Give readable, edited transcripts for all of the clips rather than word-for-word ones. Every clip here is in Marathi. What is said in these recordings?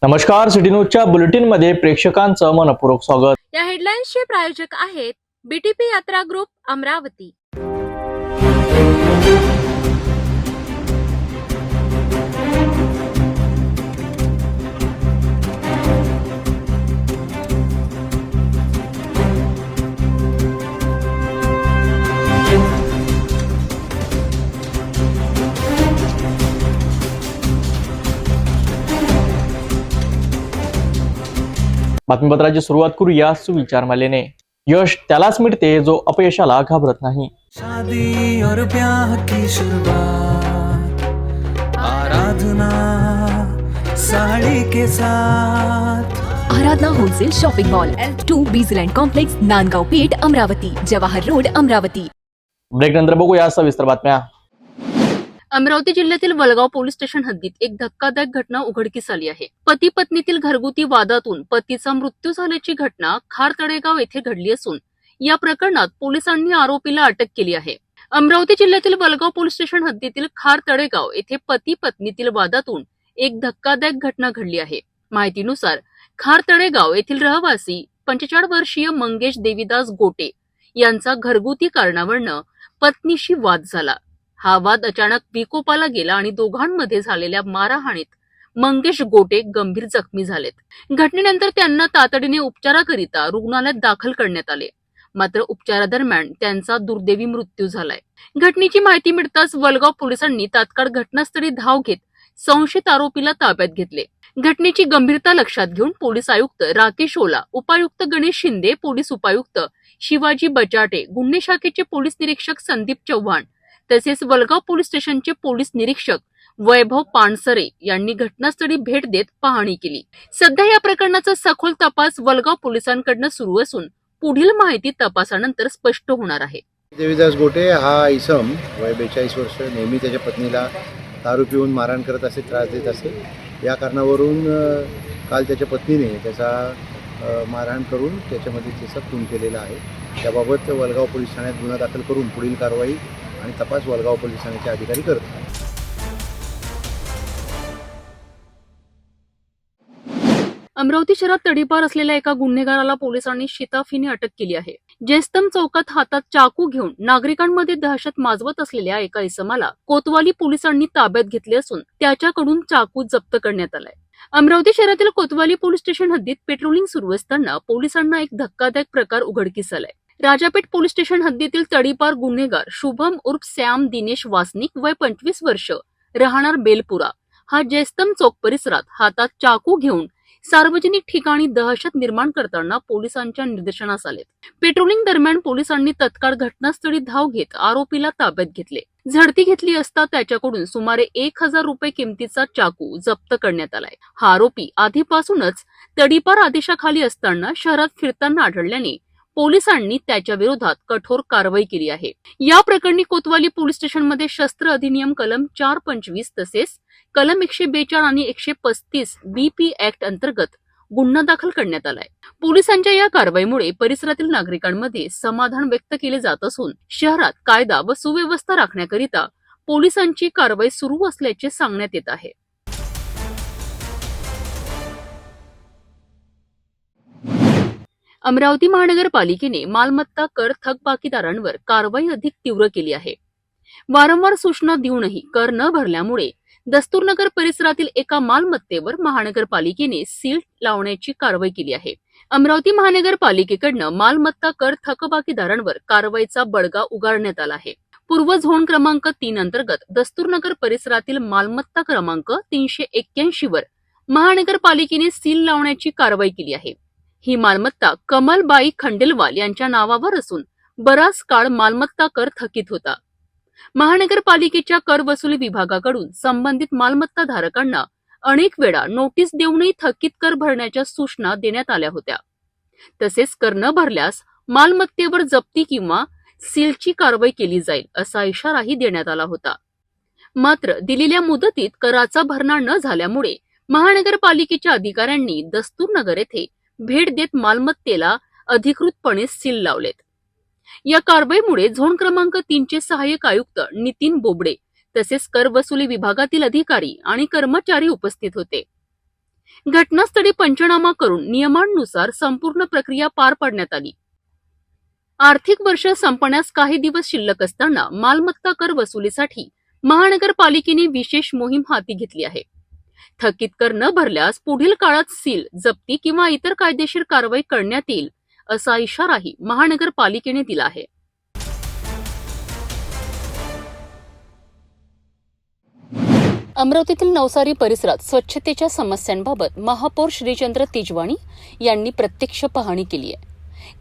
नमस्कार, सिटी न्यूजच्या बुलेटिन मध्ये प्रेक्षकांचं मनपूर्वक स्वागत। या हेडलाईन्सचे प्रायोजक आहेत बीटीपी यात्रा ग्रुप अमरावती। बातमीपत्राची सुरुवात करूया सुविचारमालेने। यश त्यालाच मिळते जो अपयशाला घाबरत नाही। शादी और ब्याह की शुरुआत आराधना साड़ी के साथ। Aradhana wholesale shopping mall L2 बीजलँड complex Nandgaon Peth Amravati Jawahar road Amravati. Break नंतर बघूया सविस्तर बातम्या। अमरावती जिल्ह्यातील वलगाव पोलीस स्टेशन हद्दीत एक धक्कादायक घटना उघडकीस आली आहे। पती पत्नीतील घरगुती वादातून पतीचा मृत्यू झाल्याची घटना खार तळेगाव येथे घडली असून या प्रकरणात पोलिसांनी आरोपीला अटक केली आहे। अमरावती जिल्ह्यातील वलगाव पोलीस स्टेशन हद्दीतील खार तळेगाव येथे पती पत्नीतील वादातून एक धक्कादायक घटना घडली आहे। माहितीनुसार खार तळेगाव येथील रहिवासी 45 वर्षीय मंगेश देवीदास गोटे यांचा घरगुती कारणावरून पत्नीशी वाद झाला। हा वाद अचानक विकोपाला गेला आणि दोघांमध्ये झालेल्या मारहाणीत मंगेश गोटे गंभीर जखमी झालेत। घटनेनंतर त्यांना तातडीने उपचाराकरिता रुग्णालयात दाखल करण्यात आले, मात्र उपचारादरम्यान त्यांचा दुर्दैवी मृत्यू झालाय। घटनेची माहिती मिळताच वलगाव पोलिसांनी तात्काळ घटनास्थळी धाव घेत संशयित आरोपीला ताब्यात घेतले। घटनेची गंभीरता लक्षात घेऊन पोलीस आयुक्त राकेश ओला, उपायुक्त गणेश शिंदे, पोलीस उपायुक्त शिवाजी बचाटे, गुन्हे शाखेचे पोलीस निरीक्षक संदीप चव्हाण तसेच वलगाव पोलीस स्टेशनचे पोलीस निरीक्षक वैभव पानसरे यांनी घटनास्थळी भेट देत पाहणी केली। सध्या या प्रकरणाचा सखोल तपास वलगाव पोलिसांकडून सुरू असून पुढील माहिती तपासानंतर स्पष्ट होणार आहे। देवीदास गोटे हा इसम वय 42 वर्ष नेहमी त्याच्या पत्नीला दारू पिऊन मारहाण करत असे, त्रास देत असे। या कारणावरून काल त्याच्या पत्नीने त्याचा मारहाण करून त्याच्यामध्ये त्याचा खून केलेला आहे। त्याबाबत वलगाव पोलीस ठाण्यात गुन्हा दाखल करून पुढील कारवाई आणि तपास वलगाव पोलीस ठाण्याचे अधिकारी करत आहेत। अमरावती शहरात तडीपार असलेल्या एका गुन्हेगाराला पोलिसांनी शिताफीने अटक केली आहे। जयस्तंभ चौकात हातात चाकू घेऊन नागरिकांमध्ये दहशत माजवत असलेल्या एका इसमाला कोतवाली पोलिसांनी ताब्यात घेतले असून त्याच्याकडून चाकू जप्त करण्यात आलाय। अमरावती शहरातील कोतवाली पोलीस स्टेशन हद्दीत पेट्रोलिंग सुरू असताना पोलिसांना एक धक्कादायक प्रकार उघडकीस आलाय। राजापेठ पोलीस स्टेशन हद्दीतील तडीपार गुन्हेगार शुभम उर्फ सॅम दिनेश वासनिक वय 25 वर्ष राहणार बेलपुरा हा जयस्तंभ चौक परिसरात हातात चाकू घेऊन सार्वजनिक ठिकाणी दहशत निर्माण करताना पोलिसांच्या निदर्शनास आले। पेट्रोलिंग दरम्यान पोलिसांनी तत्काळ घटनास्थळी धाव घेत आरोपीला ताब्यात घेतले। झडती घेतली असता त्याच्याकडून सुमारे 1000 रुपये किमतीचा चाकू जप्त करण्यात आलाय। हा आरोपी आधीपासूनच तडीपार आदेशाखाली असताना शहरात फिरताना आढळल्याने पोलिसांनी त्याच्या विरोधात कठोर कारवाई केली आहे। या प्रकरणी कोतवाली पोलीस स्टेशनमध्ये शस्त्र अधिनियम कलम 425 तसेच कलम 142 आणि 135 BP ऍक्ट अंतर्गत गुन्हा दाखल करण्यात आलाय। पोलिसांच्या या कारवाईमुळे परिसरातील नागरिकांमध्ये समाधान व्यक्त केले जात असून शहरात कायदा व सुव्यवस्था राखण्याकरिता पोलिसांची कारवाई सुरू असल्याचे सांगण्यात येत आहे। अमरावती महानगरपालिकेने मालमत्ता कर थकबाकीदारांवर कारवाई अधिक तीव्र केली आहे। वारंवार सूचना देऊनही कर न भरल्यामुळे दस्तूरनगर परिसरातील एका मालमत्तेवर महानगरपालिकेने सील लावण्याची कारवाई केली आहे। अमरावती महानगरपालिकेकडून मालमत्ता कर थकबाकीदारांवर कारवाईचा बडगा उगारण्यात आला आहे। पूर्व झोन क्रमांक 3 अंतर्गत दस्तूरनगर परिसरातील मालमत्ता क्रमांक 381 वर महानगरपालिकेने सील लावण्याची कारवाई केली आहे। ही मालमत्ता कमलबाई खंडेलवाल यांच्या नावावर असून बराच काळ मालमत्ता कर थकीत होता। महानगरपालिकेच्या कर वसुली विभागाकडून संबंधित मालमत्ता धारकांना अनेक वेळा नोटीस देऊनही थकीत कर भरण्याच्या सूचना देण्यात आल्या होत्या। तसेच कर न भरल्यास मालमत्तेवर जप्ती किंवा सीलची कारवाई केली जाईल असा इशाराही देण्यात आला होता। मात्र दिलेल्या मुदतीत कराचा भरणा न झाल्यामुळे महानगरपालिकेच्या अधिकाऱ्यांनी दस्तूरनगर येथे भेट देत मालमत्तेला अधिकृतपणे सील लावलेत। या कारवाईमुळे झोन क्रमांक 3 चे सहाय्यक आयुक्त नितीन बोबडे तसेच कर वसुली विभागातील अधिकारी आणि कर्मचारी उपस्थित होते। घटनास्थळी पंचनामा करून नियमांनुसार संपूर्ण प्रक्रिया पार पाडण्यात आली. आर्थिक वर्ष संपण्यास काही दिवस शिल्लक असताना मालमत्ता कर वसुलीसाठी महानगरपालिकेने विशेष मोहीम हाती घेतली आहे. थकीत कर न भरल्यास पुढील काळात सील, जप्ती किंवा इतर कायदेशीर कारवाई करण्यात येईल असा इशाराही महानगरपालिकेने दिला आहे. अमरावतीतील नवसारी परिसरात स्वच्छतेच्या समस्यांबाबत महापौर श्रीचंद्र तेजवाणी यांनी प्रत्यक्ष पाहणी केली आहे.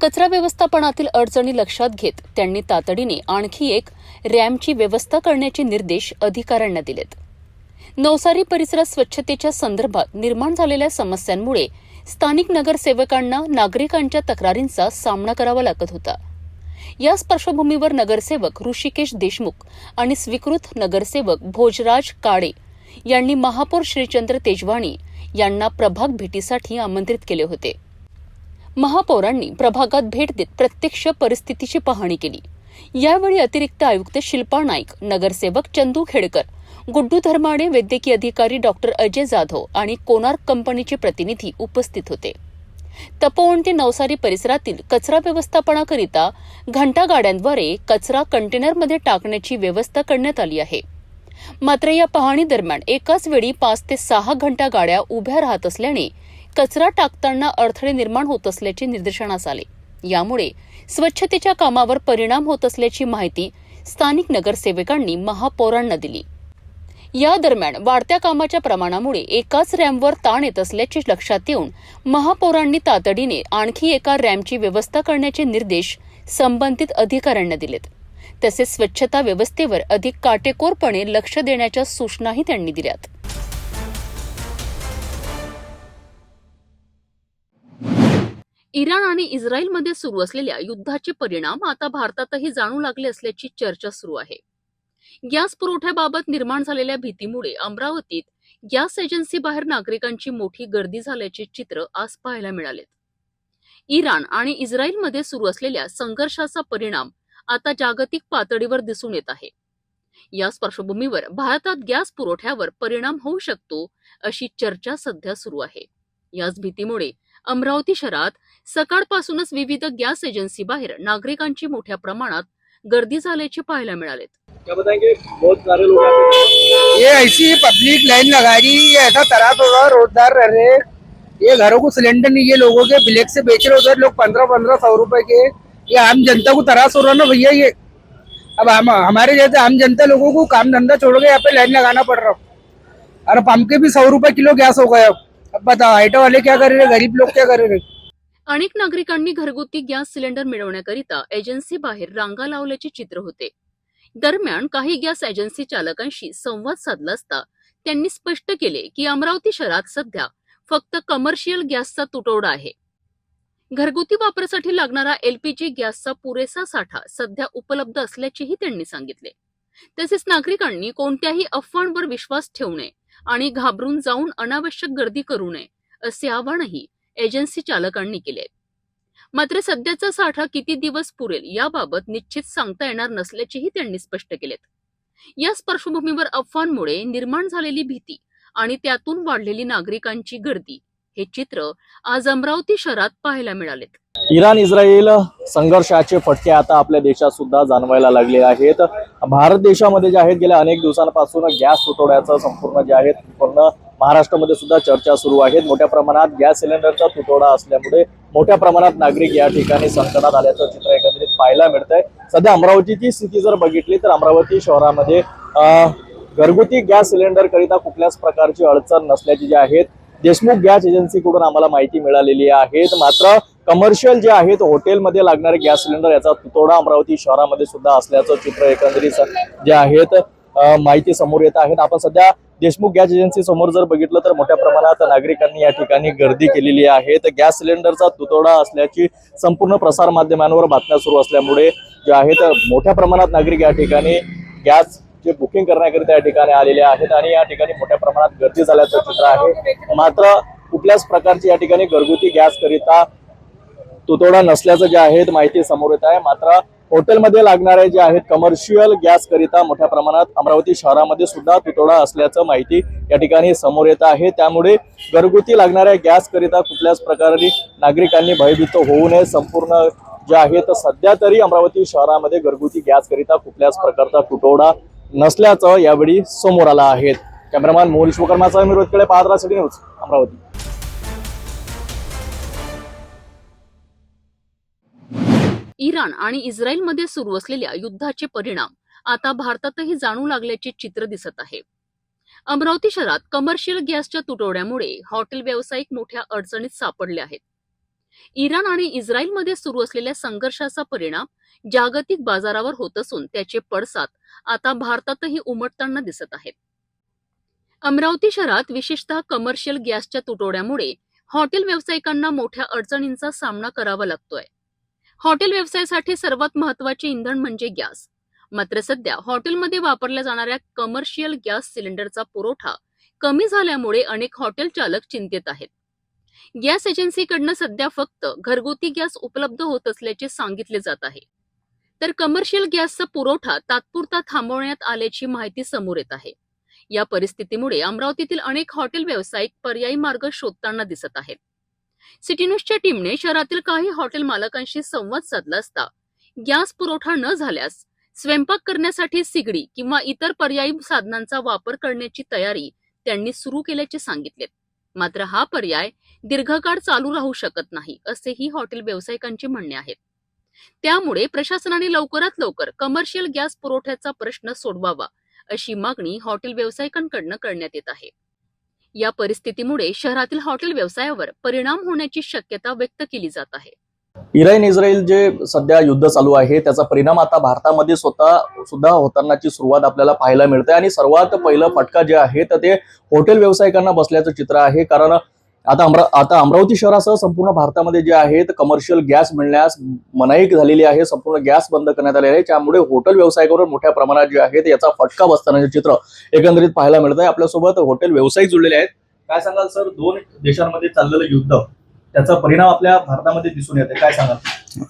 कचरा व्यवस्थापनातील अडचणी लक्षात घेत त्यांनी तातडीने आणखी एक रॅम्पची व्यवस्था करण्याचे निर्देश अधिकाऱ्यांना दिलेत. नवसारी परिसरात स्वच्छतेच्या संदर्भात निर्माण झालेल्या समस्यांमुळे स्थानिक नगरसेवकांना नागरिकांच्या तक्रारींचा सामना करावा लागत होता. याच पार्श्वभूमीवर नगरसेवक ऋषिकेश देशमुख आणि स्वीकृत नगरसेवक भोजराज काळे यांनी महापौर श्रीचंद्र तेजवाणी यांना प्रभाग भेटीसाठी आमंत्रित केले होते. महापौरांनी प्रभागात भेट देत प्रत्यक्ष परिस्थितीची पाहणी केली. यावेळी अतिरिक्त आयुक्त शिल्पा नाईक, नगरसेवक चंदू खेडकर, गुड्डू धर्माडे, वैद्यकीय अधिकारी डॉक्टर अजय जाधव आणि कोणार्क कंपनीचे प्रतिनिधी उपस्थित होते. तपोवन ते नवसारी परिसरातील कचरा व्यवस्थापनाकरिता घंटागाड्यांद्वारे कचरा कंटेनरमध्ये टाकण्याची व्यवस्था करण्यात आली आहे. मात्र या पाहणी दरम्यान एकाच वेळी 5 ते 6 घंटा गाड्या उभ्या राहत असल्याने कचरा टाकताना अडथळे निर्माण होत असल्याचे निदर्शनास आले. यामुळे स्वच्छतेच्या कामावर परिणाम होत असल्याची माहिती स्थानिक नगरसेवकांनी महापौरांना दिली. या दरम्यान वाढत्या कामाच्या प्रमाणामुळे एकाच रॅम्पवर ताण येत असल्याचे लक्षात येऊन महापौरांनी तातडीने आणखी एका रॅम्पची व्यवस्था करण्याचे निर्देश संबंधित अधिकाऱ्यांना दिलेत. तसेच स्वच्छता व्यवस्थेवर अधिक काटेकोरपणे लक्ष देण्याच्या सूचनाही त्यांनी दिल्यात. इराण आणि इस्रायलमध्ये सुरू असलेल्या युद्धाचे परिणाम आता भारतातही जाणू लागले असल्याची चर्चा सुरू आहे. गॅस पुरवठ्याबाबत निर्माण झालेल्या भीतीमुळे अमरावतीत गॅस एजन्सी बाहेर नागरिकांची मोठी गर्दी झाल्याचे चित्र आज पाहायला मिळाले. इराण आणि इस्रायलमध्ये सुरू असलेल्या संघर्षाचा परिणाम आता जागतिक पातळीवर दिसून येत आहे. याच पार्श्वभूमीवर भारतात गॅस पुरवठ्यावर परिणाम होऊ शकतो अशी चर्चा सध्या सुरू आहे. याच भीतीमुळे अमरावती शहरात सकाळपासूनच विविध गॅस एजन्सी बाहेर नागरिकांची मोठ्या प्रमाणात गर्दी झाल्याचे पाहायला मिळाले. क्या बताएंगे, बहुत सारे लोग यहाँ पे ये ऐसी पब्लिक लाइन लगा दी, ये ऐसा तरात होगा, रोजगार रह रहे, ये घरों को सिलेंडर नहीं, ये लोगों के ब्लैक से बेच रहे उधर लोग 1500 रुपए के. ये आम जनता को तरास हो रहा ना भैया. ये अब हमारे जैसे आम जनता लोगों को काम धंधा छोड़ के यहाँ पे लाइन लगाना पड़ रहा. और पंप के भी 100 रुपए किलो गैस हो गया. अब बताओ ऑटो वाले क्या कर रहे, गरीब लोग क्या कर रहे. अनेक नागरिकांनी घरगुती गॅस सिलेंडर मिळवण्याकरिता एजन्सी बाहेर रांगा लावल्याचे चित्र होते. दरम्यान काही गॅस एजन्सी चालकांशी संवाद साधला असता त्यांनी स्पष्ट केले की अमरावती शहरात सध्या फक्त कमर्शियल गॅसचा तुटवडा आहे. घरगुती वापरासाठी लागणारा एलपीजी गॅसचा पुरेसा साठा सध्या उपलब्ध असल्याचेही त्यांनी सांगितले. तसेच नागरिकांनी कोणत्याही अफवांवर विश्वास ठेवू नये आणि घाबरून जाऊन अनावश्यक गर्दी करू नये असे आवाहनही एजन्सी चालकांनी केले. मात्र सध्याचा साठा किती दिवस पुरेल याबाबत निश्चित सांगता येणार नसल्याचेही त्यांनी स्पष्ट केलेत. याच पार्श्वभूमीवर अफवांमुळे निर्माण झालेली भीती आणि त्यातून वाढलेली नागरिकांची गर्दी हे चित्र आज अमरावती शहरात पाहायला मिळाले. इराण इस्रायल संघर्षाचे फटके आता आपल्या देशात सुद्धा जाणवायला लागले आहेत. भारत देशामध्ये जे आहेत गेल्या अनेक दिवसांपासून गॅस तुटवड्याचं संपूर्ण जे आहेत पूर्ण महाराष्ट्रामध्ये सुद्धा चर्चा सुरू आहेत. मोठ्या प्रमाणात गॅस सिलेंडरचा तुटवडा असल्यामुळे मोठ्या प्रमाणात नागरिक या ठिकाणी संकटात आल्याचं चित्र एकंदरीत पाहायला मिळतंय. सध्या अमरावतीची स्थिती जर बघितली तर अमरावती शहरामध्ये घरगुती गॅस सिलेंडर करिता कुठल्याच प्रकारची अडचण नसल्याची जी आहेत देशमुख गॅस एजन्सीकडून आम्हाला माहिती मिळालेली आहे. मात्र कमर्शियल जे आहेत हॉटेलमध्ये लागणारे गॅस सिलेंडर याचा तुटवडा अमरावती शहरामध्ये सुद्धा असल्याचं चित्र एकंदरीत जे आहेत माहिती समोर येत आहेत. आपण सध्या देशमुख गॅस एजन्सी समोर जर बघितलं तर मोठ्या प्रमाणात नागरिकांनी या ठिकाणी गर्दी केलेली आहे. गॅस सिलेंडरचा तुटवडा असल्याची संपूर्ण प्रसार माध्यमांवर बातम्या सुरू असल्यामुळे जे आहेत मोठ्या प्रमाणात नागरिक या ठिकाणी गॅस जे बुकिंग करण्याकरिता या ठिकाणी आलेले आहेत आणि या ठिकाणी मोठ्या प्रमाणात गर्दी झाल्याचं चित्र आहे. मात्र कुठल्याच प्रकारची या ठिकाणी घरगुती गॅस करिता तुटवडा नसल्याचं जे आहे माहिती समोर येत आहे. मात्र हॉटेलमध्ये लागणारे जे आहेत कमर्शियल गॅस करिता मोठ्या प्रमाणात अमरावती शहरामध्ये सुद्धा तुटवडा असल्याचं माहिती या ठिकाणी समोर येत आहे। त्यामुळे घरगुती लागणाऱ्या गॅस करिता कुठल्याच प्रकारे नागरिकांनी भयभीत होऊ नये। संपूर्ण जे आहे तर सध्या तरी अमरावती शहरामध्ये घरगुती गॅस करिता कुठल्याच प्रकारचा तुटवडा नसल्याचं यावेळी समोर आलं आहे। कॅमेरामॅन मोहन विश्वकर्माचा मी रोजकडे पाहत राहा सिटी न्यूज अमरावती। इराण आणि इस्रायलमध्ये सुरू असलेल्या युद्धाचे परिणाम आता भारतातही जाणू लागल्याचे चित्र दिसत आहे। अमरावती शहरात कमर्शियल गॅसच्या तुटवड्यामुळे हॉटेल व्यावसायिक मोठ्या अडचणीत सापडले आहेत। इराण आणि इस्रायलमध्ये सुरू असलेल्या संघर्षाचा परिणाम जागतिक बाजारावर होत असून त्याचे पडसाद आता भारतातही उमटताना दिसत आहेत। अमरावती शहरात विशेषतः कमर्शियल गॅसच्या तुटवड्यामुळे हॉटेल व्यावसायिकांना मोठ्या अडचणींचा सामना करावा लागतोय। हॉटेल व्यवसायासाठी सर्वात महत्त्वाचे इंधन म्हणजे गॅस। मात्र सध्या हॉटेलमध्ये वापरल्या जाणाऱ्या कमर्शियल गॅस सिलेंडरचा पुरवठा कमी झाल्यामुळे अनेक हॉटेल चालक चिंतेत आहेत। गॅस एजन्सीकडनं सध्या फक्त घरगुती गॅस उपलब्ध होत असल्याचे सांगितले जात आहे, तर कमर्शियल गॅसचा पुरवठा तात्पुरता थांबवण्यात आल्याची माहिती समोर येत आहे। या परिस्थितीमुळे अमरावतीतील अनेक हॉटेल व्यावसायिक पर्यायी मार्ग शोधताना दिसत आहेत। सिटी न्यूजच्या टीमने शहरातील काही हॉटेल मालकांशी संवाद साधला असता गॅस पुरवठा न झाल्यास स्वयंपाक करण्यासाठी सिगडी किंवा इतर पर्यायी साधनांचा वापर करण्याची तयारी त्यांनी सुरू केल्याचे सांगितले। मात्र हा पर्याय दीर्घकाळ चालू राहू शकत नाही असेही हॉटेल व्यावसायिकांचे म्हणणे आहे। त्यामुळे प्रशासनाने लवकरात लवकर कमर्शियल गॅस पुरवठ्याचा प्रश्न सोडवावा अशी मागणी हॉटेल व्यावसायिकांकडून करण्यात येत आहे। या परिस्थितीमुळे शहरातील हॉटेल व्यवसायावर परिणाम होण्याची शक्यता व्यक्त केली जात आहे। इराण इस्रायल जे सध्या युद्ध चालू आहे त्याचा परिणाम आता भारतामध्ये सुद्धा होतानाची सुरुवात आपल्याला पाहायला मिळते आणि सर्वात पहिलं फटका जे आहे तर ते हॉटेल व्यावसायिकांना बसल्याचं चित्र आहे। कारण आता अमरावती शहरासह संपूर्ण भारतामध्ये जे आहेत कमर्शियल गॅस मिळण्यास मनाई झालेली आहे। संपूर्ण गॅस बंद करण्यात आलेला आहे, त्यामुळे हॉटेल व्यावसायिकांवर मोठ्या प्रमाणात जे आहे याचा फटका बसतानाचे चित्र एकंदरीत पाहायला मिळत आहे। आपल्यासोबत हॉटेल व्यावसायिक जुळलेले आहेत। काय सांगाल सर, दोन देशांमध्ये चाललेलं युद्ध त्याचा परिणाम आपल्या भारतामध्ये दिसून येते, काय सांगाल?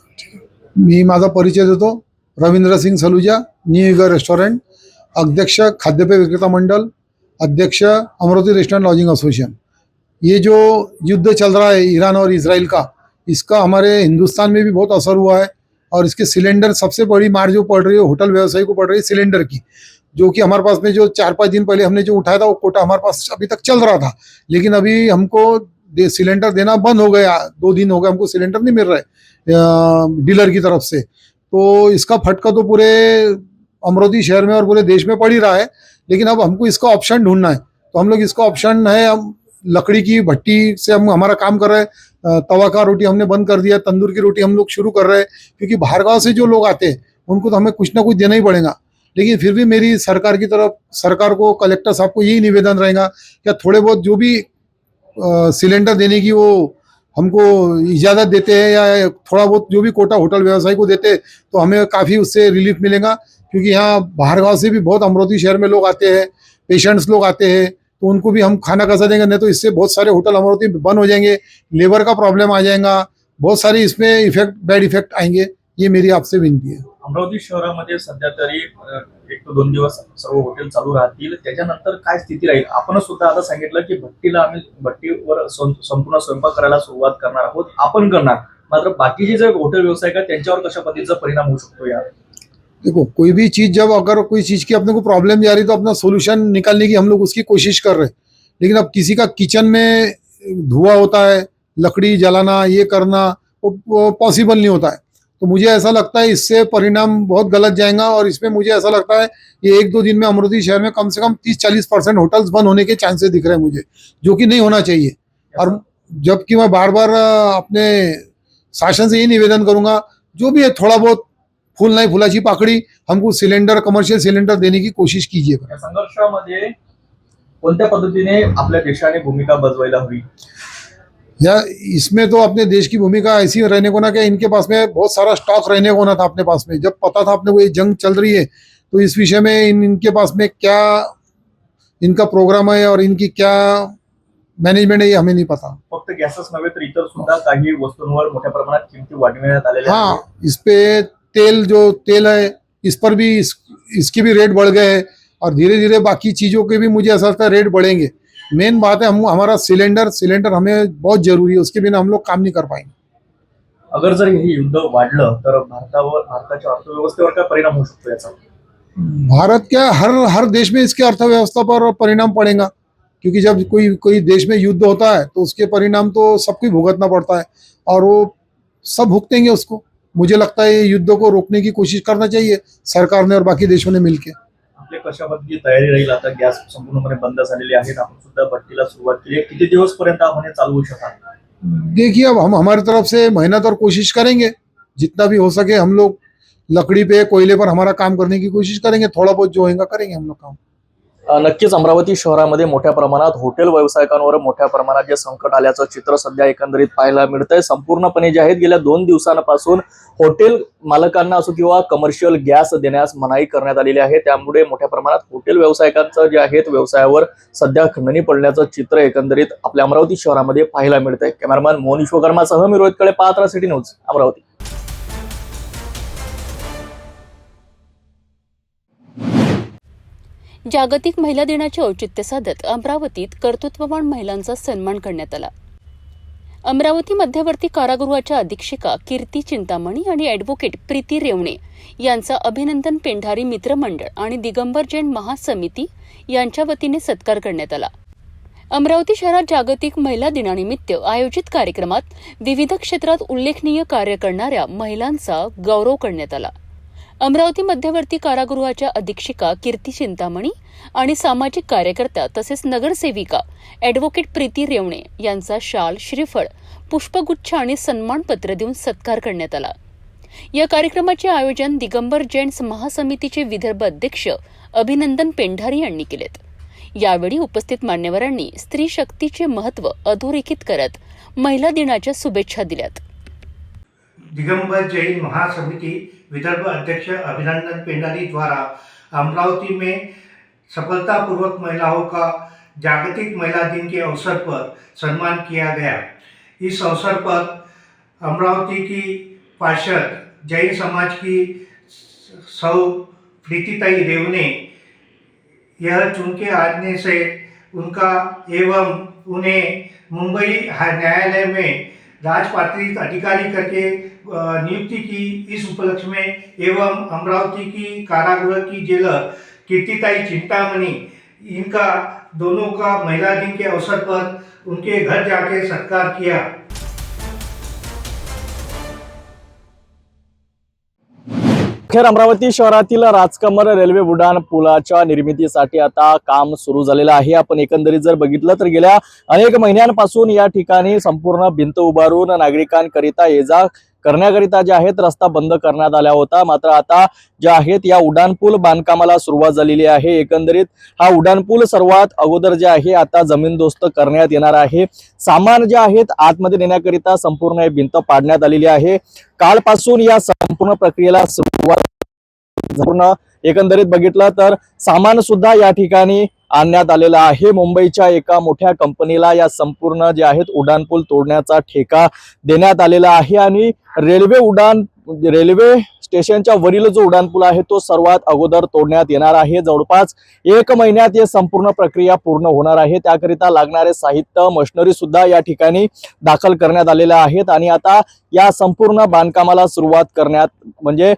मी माझा परिचय देतो। Ravindra Singh Saluja, new eager restaurant, अध्यक्ष खाद्यपेय विक्रेता मंडल, अध्यक्ष अमरावती रेस्टोरेंट लॉजिंग एसोसिएशन। ये जो युद्ध चल रहा है ईरान और इजराइल का, इसका हमारे हिंदुस्तान में भी बहुत असर हुआ है और इसके सिलेंडर सबसे बड़ी मार जो पड़ रही है होटल व्यवसायी को पड़ रही है सिलेंडर की, जो कि हमारे पास में जो 4-5 दिन पहले हमने जो उठाया था वो कोटा हमारे पास अभी तक चल रहा था, लेकिन अभी हमको सिलेंडर देना बंद हो गया। 2 दिन हो गए हमको सिलेंडर नहीं मिल रहे डीलर की तरफ से। तो इसका फटका तो पूरे अमरावती शहर में और पूरे देश में पड़ ही रहा है, लेकिन अब हमको इसका ऑप्शन ढूंढना है। तो हम लोग इसका ऑप्शन है, हम लकड़ी की भट्टी से हम हमारा काम कर रहे हैं। तवा का रोटी हमने बंद कर दिया, तंदूर की रोटी हम लोग शुरू कर रहे हैं, क्योंकि बाहर गाँव से जो लोग आते हैं उनको तो हमें कुछ ना कुछ देना ही पड़ेगा। लेकिन फिर भी मेरी सरकार की तरफ, सरकार को, कलेक्टर साहब को यही निवेदन रहेगा कि थोड़े बहुत जो भी सिलेंडर देने की वो हमको इजाज़त देते हैं या थोड़ा बहुत जो भी कोटा होटल व्यवसाय को देते तो हमें काफ़ी उससे रिलीफ मिलेगा। क्योंकि यहाँ बाहर गाँव से भी बहुत अमरावती शहर में लोग आते हैं, पेशेंट्स लोग आते हैं, तो उनको भी हम खाना कैसा देंगे, नहीं तो इससे बहुत सारे होटल अमरावती बंद हो जाएंगे, लेबर का प्रॉब्लम आ जाएगा, बहुत सारे इसमें बैड इफेक्ट आएंगे। ये मेरी आपसे विनती है। अमरावती शहरामध्ये सध्या तरी 1 ते 2 दिवस सर्व हॉटेल चालू राहतील, त्याच्यानंतर काय स्थिती राहील? आपण सुद्धा आता सांगितलं की आम्ही भट्टीवर संपूर्ण स्वयंपाक करायला सुरुवात करणार आहोत, आपण करणार, मात्र बाकीचे जे हॉटेल व्यावसायिक आहेत त्यांच्यावर कशा पद्धतीचा परिणाम होऊ शकतो? यार देखो, कोई भी चीज़ जब अगर कोई चीज़ की अपने को प्रॉब्लम जा रही तो अपना सोल्यूशन निकालने की हम लोग उसकी कोशिश कर रहे हैं। लेकिन अब किसी का किचन में धुआं होता है, लकड़ी जलाना, ये करना वो पॉसिबल नहीं होता है। तो मुझे ऐसा लगता है इससे परिणाम बहुत गलत जाएगा और इसमें मुझे ऐसा लगता है ये 1-2 दिन में अमरावती शहर में कम से कम 30-40% होटल्स बंद होने के चांसेस दिख रहे हैं मुझे, जो कि नहीं होना चाहिए। और जबकि मैं बार बार अपने शासन से ये निवेदन करूंगा, जो भी है थोड़ा बहुत फूल नाही फुलाची पाकड़ी हमको सिलेंडर, कमर्शियल सिलेंडर देने की कोशिश कीजिए। या संघर्षामध्ये कोणत्या पद्धतीने आपल्या देशाने भूमिका बजवायला हवी? या इसमें तो अपने देश की भूमिका ऐसी रहने को ना कि इनके पास में बहुत सारा स्टॉक रहने को ना था अपने पास में। जब पता था अपने को ये जंग चल रही है तो इस विषय में इनके पास में क्या इनका प्रोग्राम है और इनकी क्या मॅनेजमेंट आहे हमें नहीं पता। फक्त गॅसच नव्हे तर इतर सुद्धा काही वस्तूंवर मोठ्या प्रमाणात किमती वाढविण्यात आलेल्या हाँ, आहेत। इस पे तेल है इस पर भी इसकी भी रेट बढ़ गए हैं और धीरे धीरे बाकी चीज़ों के भी मुझे ऐसा लगता है रेट बढ़ेंगे। मेन बात है हमारा सिलेंडर हमें बहुत जरूरी है, उसके बिना हम लोग काम नहीं कर पाएंगे। अगर जर हे युद्ध वाढलं तर भारताच्या अर्थव्यवस्थेवर काय परिणाम होऊ शकतो याचा? भारत क्या हर देश में इसके अर्थव्यवस्था पर परिणाम पड़ेगा, क्योंकि जब कोई देश में युद्ध होता है तो उसके परिणाम तो सबको भुगतना पड़ता है और वो सब भुगतेंगे उसको। मुझे लगता है ये युद्ध को रोकने की कोशिश करना चाहिए सरकार ने और बाकी देशों ने मिलकर। आपली कशा पद्धतीची तयारी राहील? आता गॅस संपूर्णपणे बंद झालेली आहेत, आपण सुद्धा भट्टीला सुरुवात केली आहे, किती दिवस पर्यंत आपण हे चालवू शकाल? देखिए अब हम हमारी तरफ से मेहनत और कोशिश करेंगे, जितना भी हो सके हम लोग लकड़ी पे कोयले पर हमारा काम करने की कोशिश करेंगे, थोड़ा बहुत जो होगा करेंगे हम लोग काम। नक्कीच अमरावती शहरामध्ये मोठ्या प्रमाणात हॉटेल व्यावसायिकांवर मोठ्या प्रमाणात जे संकट आल्याचं चित्र सध्या एकंदरीत पाहायला मिळतंय। संपूर्णपणे जे आहेत गेल्या 2 दिवसांपासून हॉटेल मालकांना असो किंवा कमर्शियल गॅस देण्यास मनाई करण्यात आलेली आहे। त्यामुळे मोठ्या प्रमाणात हॉटेल व्यावसायिकांचं जे आहेत व्यवसायावर सध्या खंडणी पडण्याचं चित्र एकंदरीत आपल्या अमरावती शहरामध्ये पाहायला मिळतंय। कॅमेरामॅन मोहन विश्वकर्मासह मी रोहित काळे, पाहत सिटी न्यूज, अमरावती। जागतिक महिला दिनाचे औचित्य साधत अमरावतीत कर्तृत्ववान महिलांचा सन्मान करण्यात आला। अमरावती मध्यवर्ती कारागृहाच्या अधीक्षिका कीर्ती चिंतामणी आणि ॲडव्होकेट प्रीती रेवणे यांचा अभिनंदन पेंढारी मित्रमंडळ आणि दिगंबर जैन महासमिती यांच्या वतीने सत्कार करण्यात आला। अमरावती शहरात जागतिक महिला दिनानिमित्त आयोजित कार्यक्रमात विविध क्षेत्रात उल्लेखनीय कार्य करणाऱ्या महिलांचा गौरव करण्यात आला। अमरावती मध्यवर्ती कारागृहाच्या अधीक्षिका कीर्ती चिंतामणी आणि सामाजिक कार्यकर्त्या तसेच नगरसेविका ॲडव्होकेट प्रीती रेवणे यांचा शाल, श्रीफळ, पुष्पगुच्छ आणि सन्मानपत्र देऊन सत्कार करण्यात आला। या कार्यक्रमाचे आयोजन दिगंबर जैन महासमितीचे विदर्भ अध्यक्ष अभिनंदन पेंढारी यांनी केलेत। यावेळी उपस्थित मान्यवरांनी स्त्री शक्तीचे महत्त्व अधोरेखित करत महिला दिनाच्या शुभेच्छा दिल्यात। दिगंबर जैन महासमिति विदर्भ अध्यक्ष अभिनंदन पेंडारी द्वारा अमरावती में सफलतापूर्वक महिलाओं का जागतिक महिला दिन के अवसर पर सम्मान किया गया। इस अवसर पर अमरावती की पार्षद जैन समाज की सौ प्रीतिताई रेवने यह चुन के आने से उनका एवं उन्हें मुंबई न्यायालय में राजपात्रित अधिकारी करके नियुक्ति की। इस उपलक्ष्य में एवं अमरावती की कारागृह की जेलर कीर्तिताई चिंतामणि, इनका दोनों का महिला दिन के अवसर पर उनके घर जाके सत्कार किया। अखेर अमरावती शहरातील राजकमल रेल्वे उड्डाण पुलाच्या निर्मितीसाठी आता काम सुरू झालेलं आहे। आपण एकंदरीत जर बघितलं तर गेल्या अनेक महिन्यांपासून या ठिकाणी संपूर्ण भिंत उभारून नागरिकांकरिता ये जा करण्याकरिता जे आहेत रस्ता बंद करण्यात आला होता। मात्र आता जे आहेत या उड्डाणपूल बांधकामाला सुरुवात झालेली आहे। एकंदरीत हा उड्डाणपूल सर्वात अगोदर जे आहे आता जमीनदोस्त करण्यात येणार आहे। सामान जे आहेत आतमध्ये नेण्याकरिता संपूर्ण भिंत पाडण्यात आलेली आहे। कालपासून या संपूर्ण प्रक्रियेला सुरुवात एकंदरीत बघितलं तर सामान सुद्धा या ठिकाणी आणण्यात आलेला आहे। मुंबईच्या एका मोठ्या कंपनीला या संपूर्ण जे आहेत उड्डाणपूल तोडण्याचा ठेका देण्यात आलेला आहे आणि रेल्वे स्टेशनच्या वरील जो उड्डाणपूल आहे तो सर्वात अगोदर तोडण्यात येणार आहे। जवळपास 1 महिन्यात ही संपूर्ण प्रक्रिया पूर्ण होणार आहे। त्याकरिता लागणारे साहित्य, मशिनरी सुद्धा या ठिकाणी दाखल करण्यात आलेले आहेत आणि आता या संपूर्ण बांधकामाला सुरुवात करण्यात म्हणजे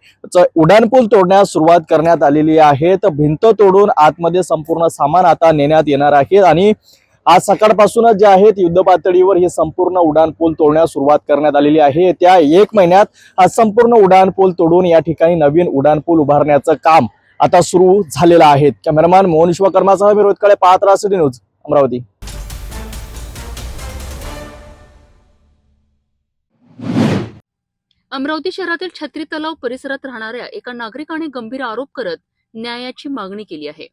उड्डाणपूल तोडण्यास सुरुवात करण्यात आलेली आहे। तर भिंत तोडून आतमध्ये संपूर्ण सामान आता नेण्यात येणार आहे आणि आज सकाळपासूनच जे आहेत युद्ध पातळीवर ही संपूर्ण उड्डाणपूल तोडण्यास सुरुवात करण्यात आलेली आहे। त्या 1 महिन्यात हा संपूर्ण उड्डाणपूल तोडून या ठिकाणी नवीन उड्डाणपूल उभारण्याचं काम आता सुरू झालेलं आहे। कॅमेरामॅन मोहन विश्वकर्मासह मी रोहित काळे, पाहत रहा सिटी न्यूज, अमरावती। अमरावती शहरातील छत्री तलाव परिसरात राहणाऱ्या एका नागरिकाने गंभीर आरोप करत न्यायाची मागणी केली आहे।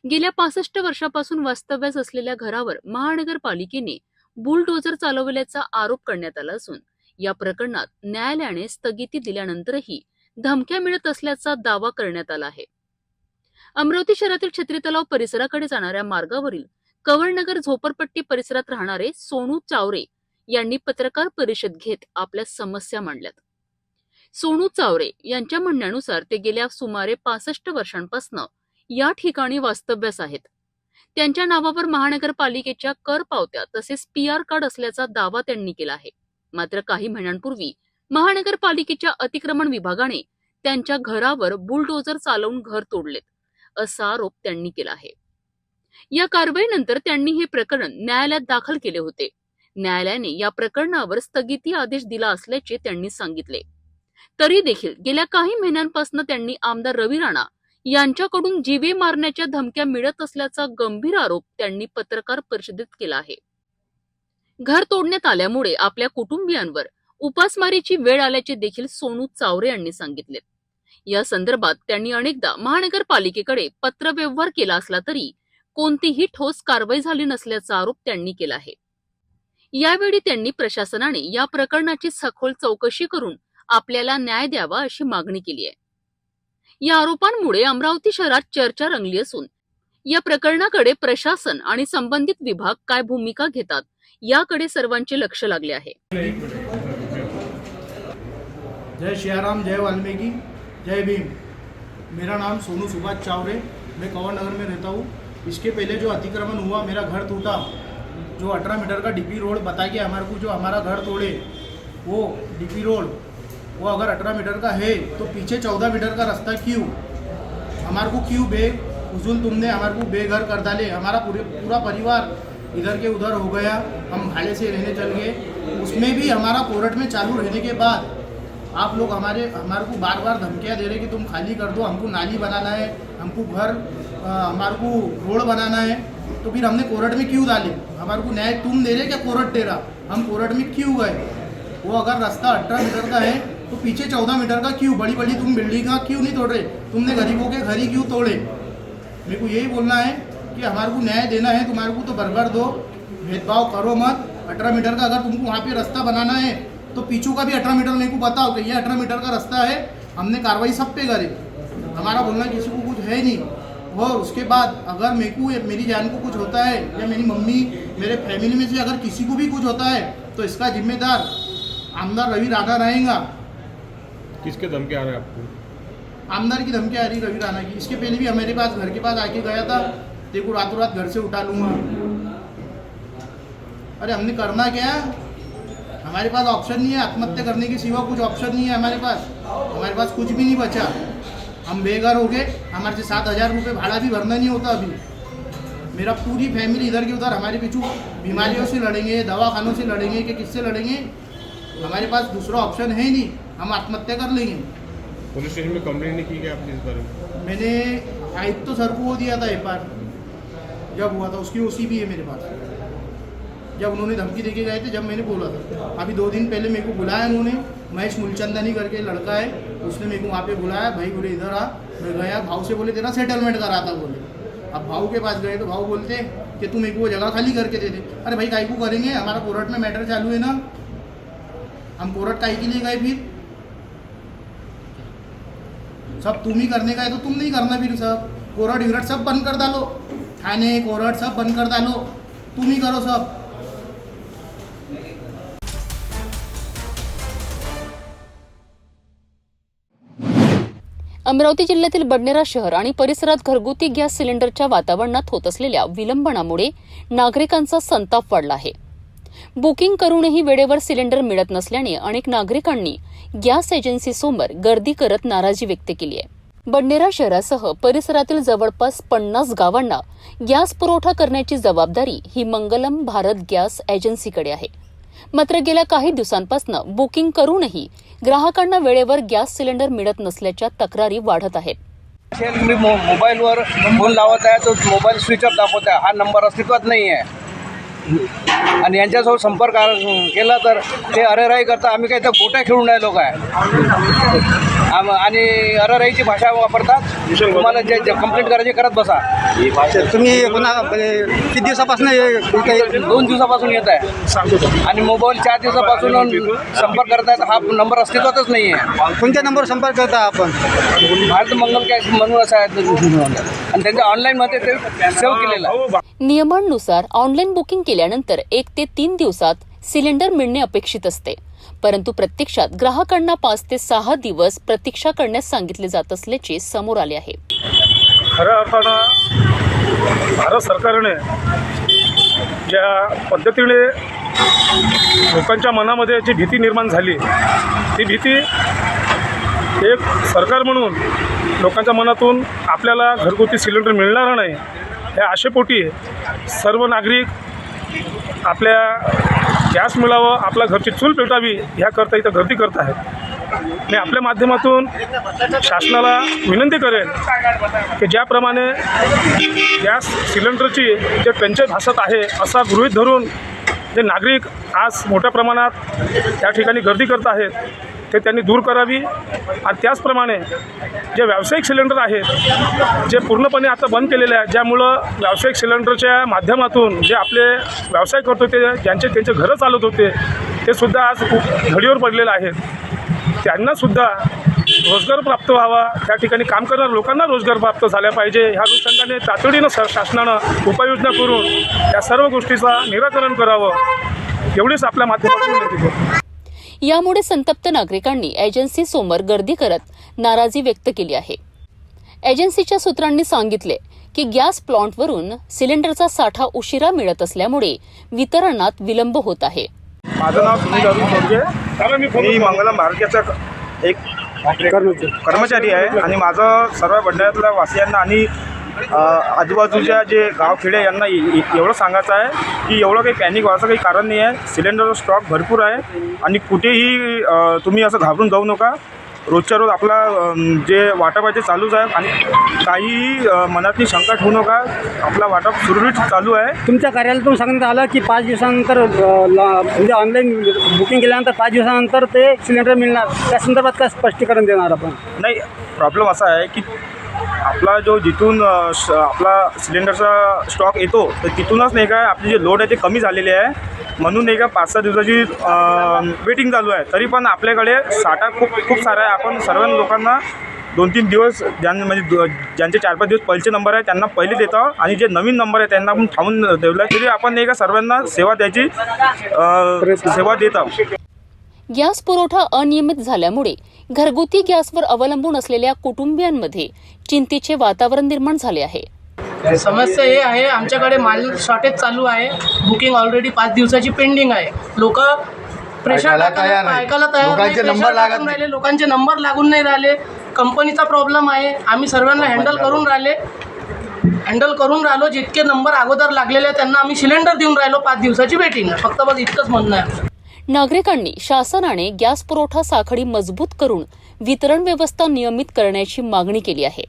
गेल्या 65 वर्षापासून वास्तव्यास असलेल्या घरावर महानगरपालिकेने बुलडोझर चालवल्याचा आरोप करण्यात आला असून या प्रकरणात न्यायालयाने स्थगिती दिल्यानंतरही धमक्या मिळत असल्याचा दावा करण्यात आला आहे। अमरावती शहरातील छत्री तलाव परिसराकडे जाणाऱ्या मार्गावरील कवळनगर झोपडपट्टी परिसरात राहणारे सोनू चावरे यांनी पत्रकार परिषद घेत आपल्या समस्या मांडल्यात। सोनू चावरे यांच्या म्हणण्यानुसार ते गेल्या सुमारे 65 वर्षांपासून या ठिकाणी वास्तव्यास आहेत. त्यांच्या नावावर महानगरपालिकेच्या कर पावत्या तसेच PR कार्ड असल्याचा दावा त्यांनी केला आहे. मात्र काही महिन्यांपूर्वी महानगरपालिकेच्या अतिक्रमण विभागाने त्यांच्या घरावर बुलडोझर चालवून घर तोडलेत, असा आरोप त्यांनी केला आहे. या कारवाईनंतर त्यांनी हे प्रकरण न्यायालयात दाखल केले होते. न्यायालयाने या प्रकरणावर स्थगिती आदेश दिला असल्याचे त्यांनी सांगितले. तरी देखील गेल्या काही महिन्यांपासून त्यांनी आमदार रवी राणा यांच्याकडून जीवे मारण्याच्या धमक्या मिळत असल्याचा गंभीर आरोप त्यांनी पत्रकार परिषदेत केला आहे. घर तोडण्यात आल्यामुळे आपल्या कुटुंबियांवर उपासमारीची वेळ आल्याचे देखील सोनू चावरे यांनी सांगितले. या संदर्भात त्यांनी अनेकदा महानगरपालिकेकडे पत्रव्यवहार केला असला तरी कोणतीही ठोस कारवाई झाली नसल्याचा आरोप त्यांनी केला आहे. यावेळी त्यांनी प्रशासनाने या प्रकरणाची सखोल चौकशी करून आपल्याला न्याय द्यावा अशी मागणी केली आहे. या आरोपांमुळे अमरावती शहरात चर्चा रंगली असून या प्रकरणाकडे प्रशासन आणि संबंधित विभाग काय भूमिका घेतात याकडे सर्वांचे लक्ष लागले आहे. जय सियाराम, जय वाल्मीकि, जय भीम। मेरा नाम सोनू सुभाष चावरे, मैं कंवर नगर में रहता हूँ। इसके पहले जो अतिक्रमण हुआ, मेरा घर टूटा, जो 18 मीटर का डीपी रोड बता के हमारे को जो हमारा घर तोड़े, वो डीपी रोड वो अगर 18 मीटर का है तो पीछे 14 मीटर का रास्ता क्यों? हमारे को क्यों बेफजूल तुमने हमारे को बेघर कर डाले? हमारा पूरा परिवार इधर के उधर हो गया, हम भाड़े से रहने चल गए। उसमें भी हमारा कोर्ट में चालू रहने के बाद आप लोग हमारे को बार बार धमकियाँ दे रहे कि तुम खाली कर दो, हमको नाली बनाना है, हमको घर हमारे को रोड बनाना है। तो फिर हमने कोर्ट में क्यों डाले? हमारे को न्याय तुम दे रहे क्या कोर्ट दे रहा? हम कोर्ट में क्यों गए? वो अगर रास्ता 18 मीटर का है तो पीछे 14 मीटर का क्यों? बड़ी बड़ी तुम बिल्डिंग का क्यों नहीं तोड़ रहे? तुमने गरीबों के घर ही क्यों तोड़े? मेरे को यही बोलना है कि हमारे को न्याय देना है, तुम्हारे को तो बराबर दो, भेदभाव करो मत। 18 मीटर का अगर तुमको वहाँ पे रास्ता बनाना है तो पीछू का भी 18 मीटर मेरे को बताओ कि ये 18 मीटर का रास्ता है, हमने कार्रवाई सब पे करे। हमारा बोलना किसी को कुछ है नहीं। और उसके बाद अगर मेरी जान को कुछ होता है या मेरी मम्मी मेरे फैमिली में से अगर किसी को भी कुछ होता है तो इसका जिम्मेदार आमदार रवि राणा रहेगा। किसके धमकी आ रहे हैं आपको? आमदार की धमकी आ रही रवि राणा की। इसके पहले भी हमारे पास घर के पास आके गया था, तेरे को रातों रात घर से उठा लूँगा। अरे हमने करना क्या है? हमारे पास ऑप्शन नहीं है, आत्महत्या करने के सिवा कुछ ऑप्शन नहीं है हमारे पास कुछ भी नहीं बचा। हम बेघर हो गए, हमारे से 7,000 रुपये भाड़ा भी भरना नहीं होता अभी। मेरा पूरी फैमिली इधर के उधर हमारे पीछू बीमारियों से लड़ेंगे, दवाखानों से लड़ेंगे कि किससे लड़ेंगे? हमारे पास दूसरा ऑप्शन है नहीं, हम आत्महत्या कर लेंगे। पुलिस स्टेशन में कंप्लेंट नहीं की क्या आपने इस बारे में? मैंने आयुक्त तो सर को वो दिया था FR जब हुआ था, उसकी OC भी है मेरे पास। जब उन्होंने धमकी देके गए थे, जब मैंने बोला था, अभी 2 दिन पहले मेरे को बुलाया उन्होंने, महेश मूलचंदानी करके लड़का है, उसने मेरे को वहाँ पे बुलाया, भाई बोले इधर आ। मैं गया, भाव से बोले तेरा सेटलमेंट करा था बोले। अब भाव के पास गए तो भाव बोलते कि तू मेरे को वो जगह खाली करके दे दे। अरे भाई काहे को करेंगे? हमारा कोर्ट में मैटर चालू है ना, हम कोर्ट काहे के लिए गए? फिर सब तुम ही करने का है तो तुम नहीं करना, फिर सब कोर्ट विरट सब बंद कर डालो, थाने कोर्ट सब बंद कर डालो, तुम ही करो सब। अमरावती जिल्ह्यातील बडनेरा शहर आणि परिसरात घरगुती गॅस सिलेंडरच्या वातावरणात होत असलेल्या विलंबनामुळे नागरिकांचा संताप वाढला आहे. बुकिंग करूनही वेळेवर सिलेंडर मिळत नसल्याने अनेक नागरिकांनी गॅस एजन्सीसमोर गर्दी करत नाराजी व्यक्त केली आहे. बडनेरा शहरासह परिसरातील जवळपास 50 गावांना गॅस पुरवठा करण्याची जबाबदारी ही मंगलम भारत गॅस एजन्सीकडे आहे. मात्र गेल्या काही दिवसांपासून बुकिंग करूनही ग्राहकांना वेळेवर गॅस सिलेंडर मिळत नसल्याच्या तक्रारी वाढत आहेत. मी मोबाईलवर फोन लावत आहे तो मोबाईल स्विच ऑफ दाखवत आहे, हा नंबर अस्तित्वात नाही आहे. आणि यांच्यासोबत संपर्क केला तर ते अरेराई करता, आम्ही काय तर गोट्या खेळून राहिलो काय, आणि अरेराईची भाषा वापरतात. तुम्हाला जे कंप्लेंट करायची करत बसा. तुम्ही पुन्हा किती दिवसापासून? 2 दिवसापासून येत आहे आणि मोबाईल 4 दिवसापासून संपर्क करत आहेत. हा नंबर अस्तित्वातच नाही आहे. कोणत्या नंबर संपर्क करता आपण? भारत मंगल गॅस म्हणून असं आहे आणि त्यांच्या ऑनलाईनमध्ये ते सेव्ह केलेलं आहे. नियमांनुसार ऑनलाईन बुकिंग केल्यानंतर 1 ते 3 दिवसात सिलेंडर मिळणे अपेक्षित असते. परंतु प्रत्यक्षात ग्राहकांना 5 ते 6 दिवस प्रतीक्षा करण्यास सांगितले जात असल्याचे समोर आले आहे. खऱ्या अर्थानं भारत सरकारने ज्या पद्धतीने लोकांच्या मनामध्ये जी भीती निर्माण झाली, ती भीती एक सरकार म्हणून लोकांच्या मनातून आपल्याला घरगुती सिलेंडर मिळणार नाही या आशेपोटी सर्व नागरिक आपल्या गॅस मिळावं, आपल्या घरची चूल पेटावी ह्याकरता इथं गर्दी करत आहेत. मी आपल्या माध्यमातून शासनाला विनंती करेन की ज्याप्रमाणे गॅस सिलेंडरची जे टंचाई भासत आहे असा गृहीत धरून जे नागरिक आज मोठ्या प्रमाणात त्या ठिकाणी गर्दी करत आहेत ते त्यांनी दूर करावी. आणि त्याचप्रमाणे जे व्यावसायिक सिलेंडर आहेत जे पूर्णपणे आता बंद केलेले आहेत, ज्यामुळं व्यावसायिक सिलेंडरच्या माध्यमातून जे आपले व्यवसाय करत होते, त्यांचे घरं चालत होते, ते सुद्धा आज खूप घडीवर पडलेले आहेत. त्यांनासुद्धा रोजगार प्राप्त व्हावा, त्या ठिकाणी काम करणाऱ्या लोकांना रोजगार प्राप्त झाला पाहिजे ह्या अनुषंगाने तातडीनं शासनानं उपाययोजना करून या सर्व गोष्टीचा निराकरण करावं एवढीच आपल्या माध्यमातून विनंती करतो. यामुळे संतप्त नागरिकांनी एजन्सी समोर गर्दी करत नाराजी व्यक्त केली आहे. एजन्सीच्या सूत्रांनी सांगितले की गॅस प्लांटवरून सिलेंडरचा साठा उशिरा मिळत असल्यामुळे वितरणात विलंब होत आहे. माझं नाव सुनील अरुण बोरगे, मी मंगलम भारतीयाचा एक कर्मचारी आहे आणि माझं सर्व बंडाऱ्यातल्या वासियांना आणि आजूबाजूच्या जे गावखेडे यांना एवढं सांगायचं आहे की एवढं काही पॅनिक व्हायचं काही कारण नाही आहे. सिलेंडरचा स्टॉक भरपूर आहे आणि कुठेही तुम्ही असं घाबरून जाऊ नका. रोजच्या रोज आपला जे वाटप आहे ते चालूच आहे आणि काहीही मनातली शंका ठेवू नका. आपला वाटप सुरळीत चालू आहे. तुमच्या कार्यालयातून सांगण्यात आलं की 5 दिवसानंतर म्हणजे ऑनलाईन बुकिंग केल्यानंतर 5 दिवसानंतर ते सिलेंडर मिळणार. त्या संदर्भात काय स्पष्टीकरण देणार आपण? नाही, प्रॉब्लेम असा आहे की आपला जो जिथून आपला सिलेंडरचा स्टॉक येतो तर तिथूनच नाही का आपली जे लोड आहे ते कमी झालेले आहे, म्हणून नाही का 5-6 दिवसाची वेटिंग चालू आहे. तरी पण आपल्याकडे साठा खूप सारा आहे. आपण सर्व लोकांना 2-3 दिवस म्हणजे ज्यांचे 4-5 दिवस पहिलेचे नंबर आहे त्यांना पहिले देतो आणि जे नवीन नंबर आहे त्यांना आपण थांबून ठेवलं तरी आपण नाही का सर्वांना सेवा द्यायची सेवा देत आहोत. गॅस पुरवठा अनियमित झाल्यामुळे घरगुती गॅसवर अवलंबून असलेल्या कुटुंबियांमध्ये चिंतेचे वातावरण निर्माण झाले आहे. समस्या हे आहे, आमच्याकडे माल शॉर्टेज चालू आहे. बुकिंग ऑलरेडी 5 दिवसाची पेंडिंग आहे. लोक प्रेशर ऐकायला तयार नाही. लोकांचे नंबर लागून नाही राहिले. कंपनीचा प्रॉब्लेम आहे. आम्ही सर्वांना हँडल करून राहिलो. जितके नंबर अगोदर लागलेले आहेत त्यांना आम्ही सिलेंडर देऊन राहिलो. 5 दिवसाची वेटिंग आहे. फक्त बस इतकंच म्हणणं आहे. नागरिकांनी शासनाने गॅस पुरवठा साखळी मजबूत करून वितरण व्यवस्था नियमित करण्याची मागणी केली आहे.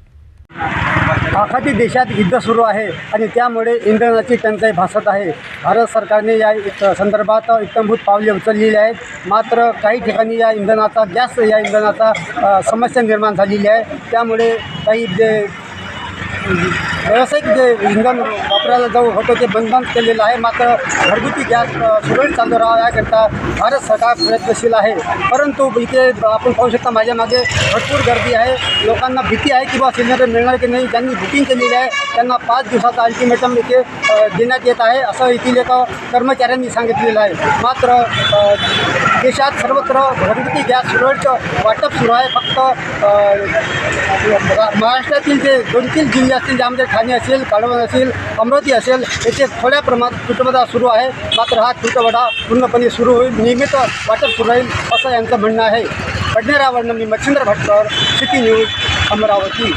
आखाती देशात युद्ध सुरू आहे आणि त्यामुळे इंधनाची टंचाई भासत आहे. भारत सरकारने या संदर्भात इत्थंभूत पावले उचललेली आहेत. मात्र काही ठिकाणी या इंधनाचा समस्या निर्माण झालेली आहे. त्यामुळे काही जे व्यावसायिक जे इंधन वापरायला जाऊ होतं ते बंधन केलेलं आहे. मात्र घरगुती गॅस सुरळीत चालू राहावा याकरता भारत सरकार प्रयत्नशील आहे. परंतु इथे आपण पाहू शकता माझ्या मागे भरपूर गर्दी आहे. लोकांना भीती आहे की बा सिलेंडर मिळणार की नाही. ज्यांनी बुकिंग केलेली आहे त्यांना 5 दिवसाचा अल्टिमेटम इथे देण्यात येत आहे असं येथील एका कर्मचाऱ्यांनी सांगितलेलं आहे. मात्र देशात सर्वत्र घरगुती गॅस सुरळीत वाटप सुरू आहे. फक्त महाराष्ट्रातील जे 2-3 जिल्हे असतील ज्यामध्ये ठाणे असेल, कळवण असेल, अमरावती असेल येथे थोड्या प्रमाणात तुटवडा सुरू आहे. मात्र हा तुटवडा पूर्णपणे सुरू होईल, नियमित वाटप सुरू राहील असं यांचं म्हणणं आहे. पडणेरावरनं मी मच्छिंद्र भटकर, सिटी न्यूज, अमरावती.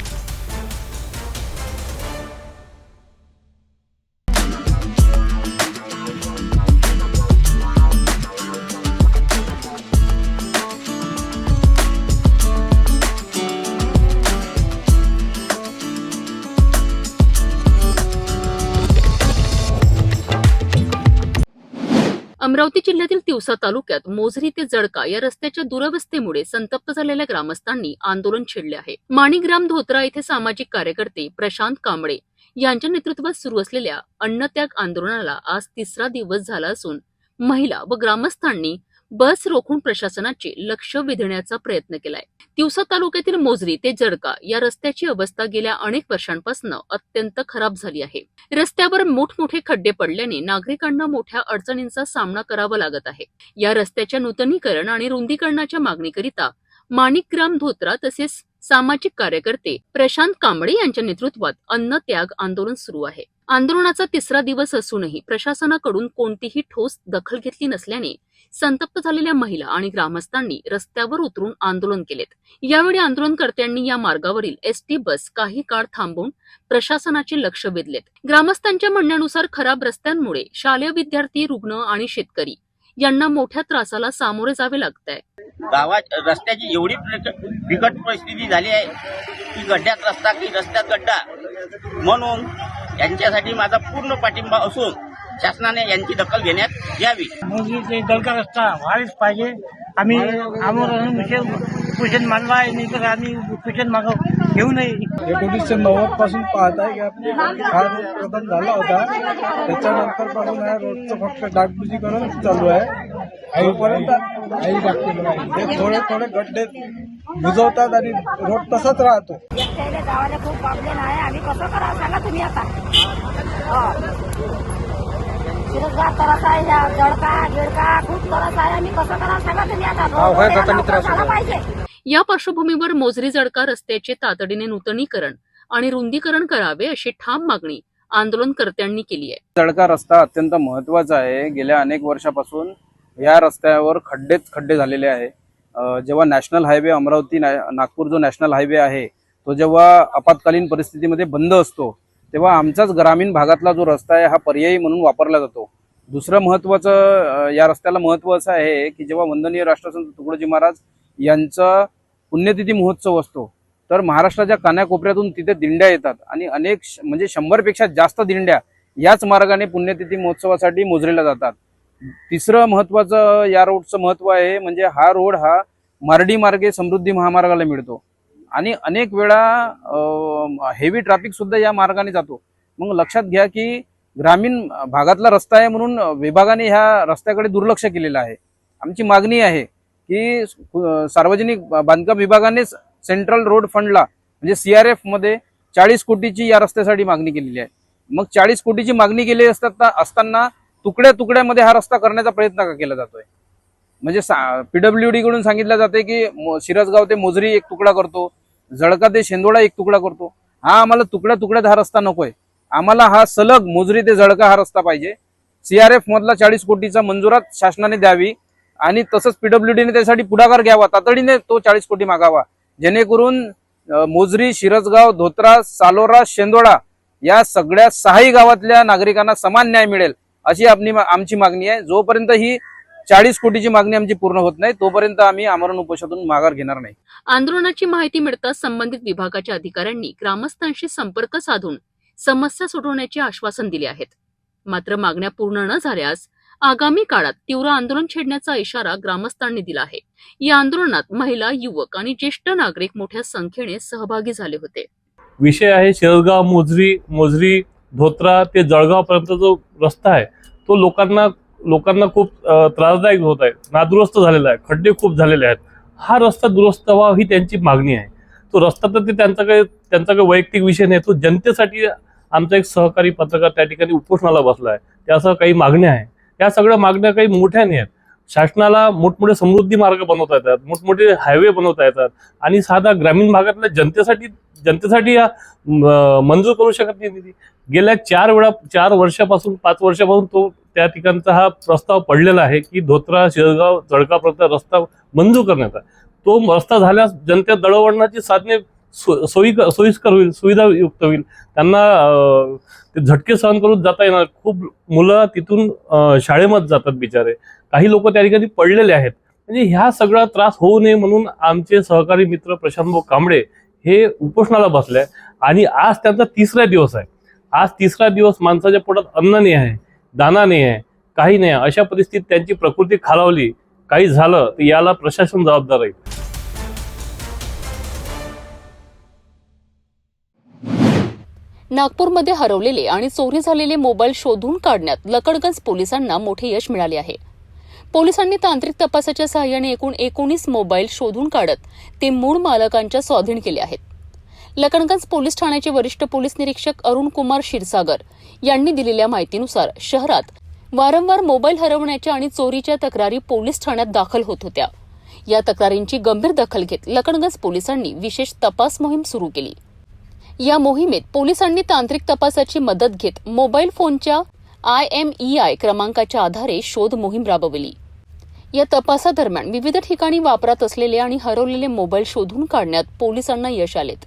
अमरावती जिल्ह्यातील तिवसा तालुक्यात मोझरी ते जळका या रस्त्याच्या दुरवस्थेमुळे संतप्त झालेल्या ग्रामस्थांनी आंदोलन छेडले आहे. माणिग्राम धोत्रा येथे सामाजिक कार्यकर्ते प्रशांत कांबळे यांच्या नेतृत्वात सुरू असलेल्या अन्नत्याग आंदोलनाला आज 3रा दिवस झाला असून महिला व ग्रामस्थांनी बस रोखून प्रशासनाचे लक्ष वेधण्याचा प्रयत्न केलाय. तिवसा तालुक्यातील मोजरी ते जळका या रस्त्याची अवस्था गेल्या अनेक वर्षांपासून अत्यंत खराब झाली आहे. रस्त्यावर मोठमोठे खड्डे पडल्याने नागरिकांना मोठ्या अडचणींचा सामना करावा लागत आहे. या रस्त्याच्या नूतनीकरण आणि रुंदीकरणाच्या मागणीकरिता माणिकराम धोत्रा तसेच सामाजिक कार्यकर्ते प्रशांत कांबळे यांच्या नेतृत्वात अन्न त्याग आंदोलन सुरू आहे. आंदोलनाचा तिसरा दिवस असूनही प्रशासनाकडून कोणतीही ठोस दखल घेतली नसल्याने संतप्त झालेल्या महिला आणि ग्रामस्थांनी रस्त्यावर उतरून आंदोलन केलेत. यावेळी आंदोलनकर्त्यांनी या मार्गावरील एसटी बस काही काळ थांबवून प्रशासनाचे लक्ष वेधलेत. ग्रामस्थांच्या म्हणण्यानुसार खराब रस्त्यांमुळे शालेय विद्यार्थी, रुग्ण आणि शेतकरी यांना मोठ्या त्रासाला सामोरे जावे लागत आहे. गावात रस्त्याची एवढी बिकट परिस्थिती झाली आहे की गड्ड्यात रस्ता की रस्त्यात गड्डा, म्हणून यांच्यासाठी माझा पूर्ण पाठिंबा असून शासनाने यांची दखल घेण्यात यावी. जळका रस्ता व्हायलाच पाहिजे. आम्ही क्वेश्चन मांडला आहे, नाही तर आम्ही क्वेश्चन मागं घेऊ नये. 1990 पासून पाहत आहे की आपल्या हा रोड प्रदान झाला होता. त्याच्यानंतर पासून या रोडचं फक्त डागडुजीकरण चालू आहे. आईपर्यंत आई लागते थोडे थोडे गड्डे बुजवतात आणि रोड तसाच राहतो. गावाला खूप प्रॉब्लेम आहे. आम्ही कसं करावं सांगा तुम्ही आता. शिरसगाव तरस आहे, जळका गिळका खूप तरस आहे. आम्ही कसं करावं सांगा तुम्ही आता. पाहिजे. या पार्श्वभूमीवर मोजरी जळका रस्त्याचे तातडीने नूतनीकरण आणि रुंदीकरण करावे अशी ठाम मागणी आंदोलनकर्त्यांनी केली आहे. जळका रस्ता अत्यंत महत्वाचा आहे. गेल्या अनेक वर्षापासून या रस्त्यावर खड्डे झालेले आहे. जेव्हा नॅशनल हायवे अमरावती नागपूर जो नॅशनल हायवे आहे तो जेव्हा आपत्कालीन परिस्थितीमध्ये बंद असतो तेव्हा आमचाच ग्रामीण भागातला जो रस्ता आहे हा पर्यायी म्हणून वापरला जातो. दुसरं महत्वाचं या रस्त्याला महत्व असं आहे की जेव्हा वंदनीय राष्ट्रसंत तुकडोजी महाराज यांचा पुण्यतिथी महोत्सव असतो तर महाराष्ट्राच्या कानाकोपऱ्यातून तिथे दिंड्या येतात आणि अनेक म्हणजे 100पेक्षा जास्त दिंड्या याच मार्गाने पुण्यतिथी महोत्सवासाठी मोजरीला जातात. तिसरं महत्वाचं या रोडचं महत्व आहे म्हणजे हा रोड हा मार्डी मार्गे समृद्धी महामार्गाला मिळतो आणि अनेक वेळा हेवी ट्रॅफिक सुद्धा या मार्गाने जातो. मग लक्षात घ्या की ग्रामीण भागातला रस्ता आहे म्हणून विभागाने ह्या रस्त्याकडे दुर्लक्ष केलेलं आहे. आमची मागणी आहे की सार्वजनिक बांधकाम विभागानेच सेंट्रल रोड फंडला म्हणजे CRF मध्ये 40 कोटीची या रस्त्यासाठी मागणी केलेली आहे. मग 40 कोटीची मागणी केली असताना तुकड्यामध्ये हा रस्ता करण्याचा प्रयत्न का केला जातोय. म्हणजे PWD कडून सांगितलं जाते की शिरसगाव ते मोजरी एक तुकडा करतो, जळका ते शेंदोळा एक तुकडा करतो. हा आम्हाला तुकड्यात हा रस्ता नकोय. आम्हाला हा सलग मोजरी ते जळका हा रस्ता पाहिजे. CRF मधला 40 कोटीचा मंजुरात शासनाने द्यावी आणि तसंच PWD ने त्यासाठी पुढाकार घ्यावा. तातडीने तो 40 कोटी मागावा जेणेकरून मोजरी, शिरसगाव, धोत्रा, सालोरा, शेंदोळा या सगळ्या 6 गावातल्या नागरिकांना समान न्याय मिळेल अशी आमची मागणी आहे. जोपर्यंत ही 40 कोटीची मागणी आमची पूर्ण होत नाही तोपर्यंत आम्ही आमरण उपोषणातून माघार घेणार नाही. आंदोलनाची माहिती मिळताच संबंधित विभागाच्या अधिकाऱ्यांनी ग्रामस्थांशी संपर्क साधून समस्या सोडवण्याचे आश्वासन दिले आहेत. मात्र मागण्या पूर्ण न झाल्यास आगामी काळात तीव्र आंदोलन छेडण्याचा इशारा ग्रामस्थांनी दिला आहे. या आंदोलनात महिला, युवक आणि ज्येष्ठ नागरिक मोठ्या संख्येने सहभागी झाले होते. विषय आहे शिरसगाव मोजरी धोत्रा ते जळगाव पर्यंत जो रस्ता आहे तो लोकांना खूप त्रासदायक होत आहे, नादुरुस्त झालेला आहे, खड्डे खूप झालेले आहेत. हा रस्ता दुरुस्त व्हावा ही त्यांची मागणी आहे. तो रस्ता तर त्यांचा काही वैयक्तिक विषय नाही, तो जनतेसाठी आमचा एक सहकारी पत्रकार त्या ठिकाणी उपोषणाला बसला आहे. त्यासह काही मागण्या आहे. या सगळ्या मागण्या काही मोठ्या नाही आहेत. शासनाला मोठमोठे समृद्धी मार्ग बनवता येतात, मोठमोठे हायवे बनवता येतात आणि साधा ग्रामीण भागातल्या जनतेसाठी या मंजूर करू शकत नाही निधी. गेल्या 4 वर्षापासून 5 वर्षापासून तो त्या ठिकाणचा हा प्रस्ताव पडलेला आहे की धोत्रा, शिरसगाव, जळकापर्यंत रस्ता मंजूर करण्याचा. तो रस्ता झाल्यास जनतेत दळणवळणाची साधने सोयीस्कर होईल, सुविधायुक्त होईल. त्यांना ते झटके सहन करून जाता येणार. खूप मुलं तिथून शाळेमध्ये जातात बिचारे. काही लोक त्या ठिकाणी पडलेले आहेत. म्हणजे ह्या सगळा त्रास होऊ नये म्हणून आमचे सहकारी मित्र प्रशांत कांबळे हे उपोषणाला बसले आणि आज त्यांचा 3रा दिवस आहे. आज 3रा दिवस माणसाच्या पोटात अन्न नाही आहे, दाना नाही आहे, काही नाही. अशा परिस्थितीत त्यांची प्रकृती खालावली, काही झालं तर याला प्रशासन जबाबदार आहे. नागपूरमध्ये हरवलेले आणि चोरी झालेले मोबाईल शोधून काढण्यात लकडगंज पोलिसांना मोठे यश मिळाले आहे. पोलिसांनी तांत्रिक तपासाच्या सहाय्याने एकूण 19 मोबाईल शोधून काढत ते मूळ मालकांच्या स्वाधीन केले आहेत. लखनगंज पोलीस ठाण्याचे वरिष्ठ पोलीस निरीक्षक अरुण कुमार क्षीरसागर यांनी दिलेल्या माहितीनुसार शहरात वारंवार मोबाईल हरवण्याच्या आणि चोरीच्या तक्रारी पोलीस ठाण्यात दाखल होत होत्या. या तक्रारींची गंभीर दखल घेत लखनगंज पोलिसांनी विशेष तपास मोहीम सुरू केली. या मोहिमेत पोलिसांनी तांत्रिक तपासाची मदत घेत मोबाईल फोनच्या IMEI क्रमांकाच्या आधारे शोध मोहीम राबवली. या तपासादरम्यान विविध ठिकाणी वापरात असलेले आणि हरवलेले मोबाईल शोधून काढण्यात पोलिसांना यश आलेत.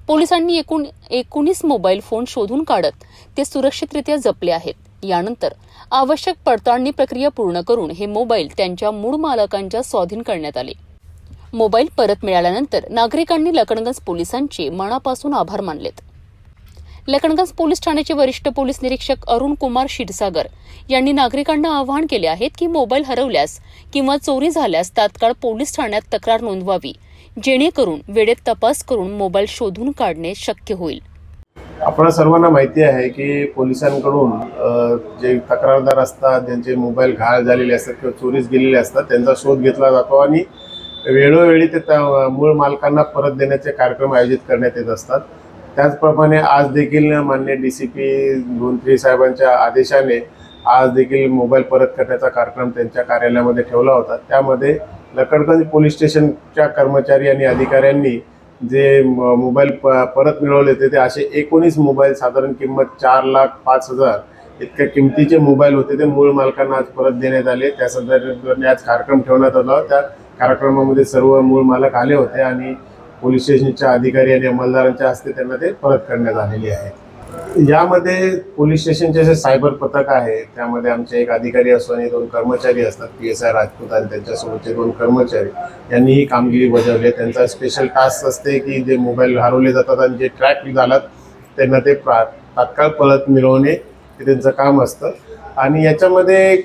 पोलिसांनी एकूण 19 मोबाईल फोन शोधून काढत ते सुरक्षितरित्या जपले आहेत. यानंतर आवश्यक पडताळणी प्रक्रिया पूर्ण करून हे मोबाईल त्यांच्या मूळ मालकांच्या स्वाधीन करण्यात आले. मोबाईल परत मिळाल्यानंतर नागरिकांनी लखनगंज पोलिसांचे मनापासून आभार मानलेत. लखनगंज पोलीस ठाण्याचे वरिष्ठ पोलीस निरीक्षक अरुण कुमार क्षीरसागर यांनी नागरिकांना आवाहन केले आहे की मोबाईल हरवल्यास किंवा चोरी झाल्यास तात्काळ पोलीस ठाण्यात तक्रार नोंदवावी, जेणेकरून वेळेत तपास करून मोबाईल शोधून काढणे शक्य होईल. आपल्या सर्वांना माहिती आहे की पोलिसांकडून जे तक्रारदार असतात, ज्यांचे मोबाईल घाण झालेले असतात किंवा चोरीस गेलेले असतात, त्यांचा शोध घेतला जातो आणि वेळोवेळी ते मूळ मालकांना परत देण्याचे कार्यक्रम आयोजित करण्यात येत असतात. त्याचप्रमाणे आज देखील माननीय DCP धोंत्री साहेबांच्या आदेशाने आज देखील मोबाईल परत करण्याचा कार्यक्रम त्यांच्या कार्यालयामध्ये ठेवला होता. त्यामध्ये लखनगंज पोलीस स्टेशनच्या कर्मचारी आणि अधिकाऱ्यांनी जे मोबाईल परत मिळवले होते ते असे 19 मोबाईल, साधारण किंमत 4,05,000 इतक्या किमतीचे मोबाईल होते, ते मूळ मालकांना आज परत देण्यात आले. त्या संदर्भाने आज कार्यक्रम ठेवण्यात आला. त्या कार्यक्रमामध्ये सर्व मूळ मालक आले होते आणि पोलीस स्टेशनच्या अधिकारी आणि अंमलदारांच्या हस्ते त्यांना ते परत करण्यात आलेले आहे. यामध्ये पोलीस स्टेशनचे जे सायबर पथक आहे त्यामध्ये आमचे एक अधिकारी असतो आणि 2 कर्मचारी असतात, PSI राजपूत आणि त्यांच्यासोबतचे 2 कर्मचारी यांनी ही कामगिरी बजावली. त्यांचा स्पेशल टास्क असते की जे मोबाईल हरवले जातात आणि जे ट्रॅक झालात त्यांना ते तात्काळ परत मिळवणे हे त्यांचं काम असतं. आणि याच्यामध्ये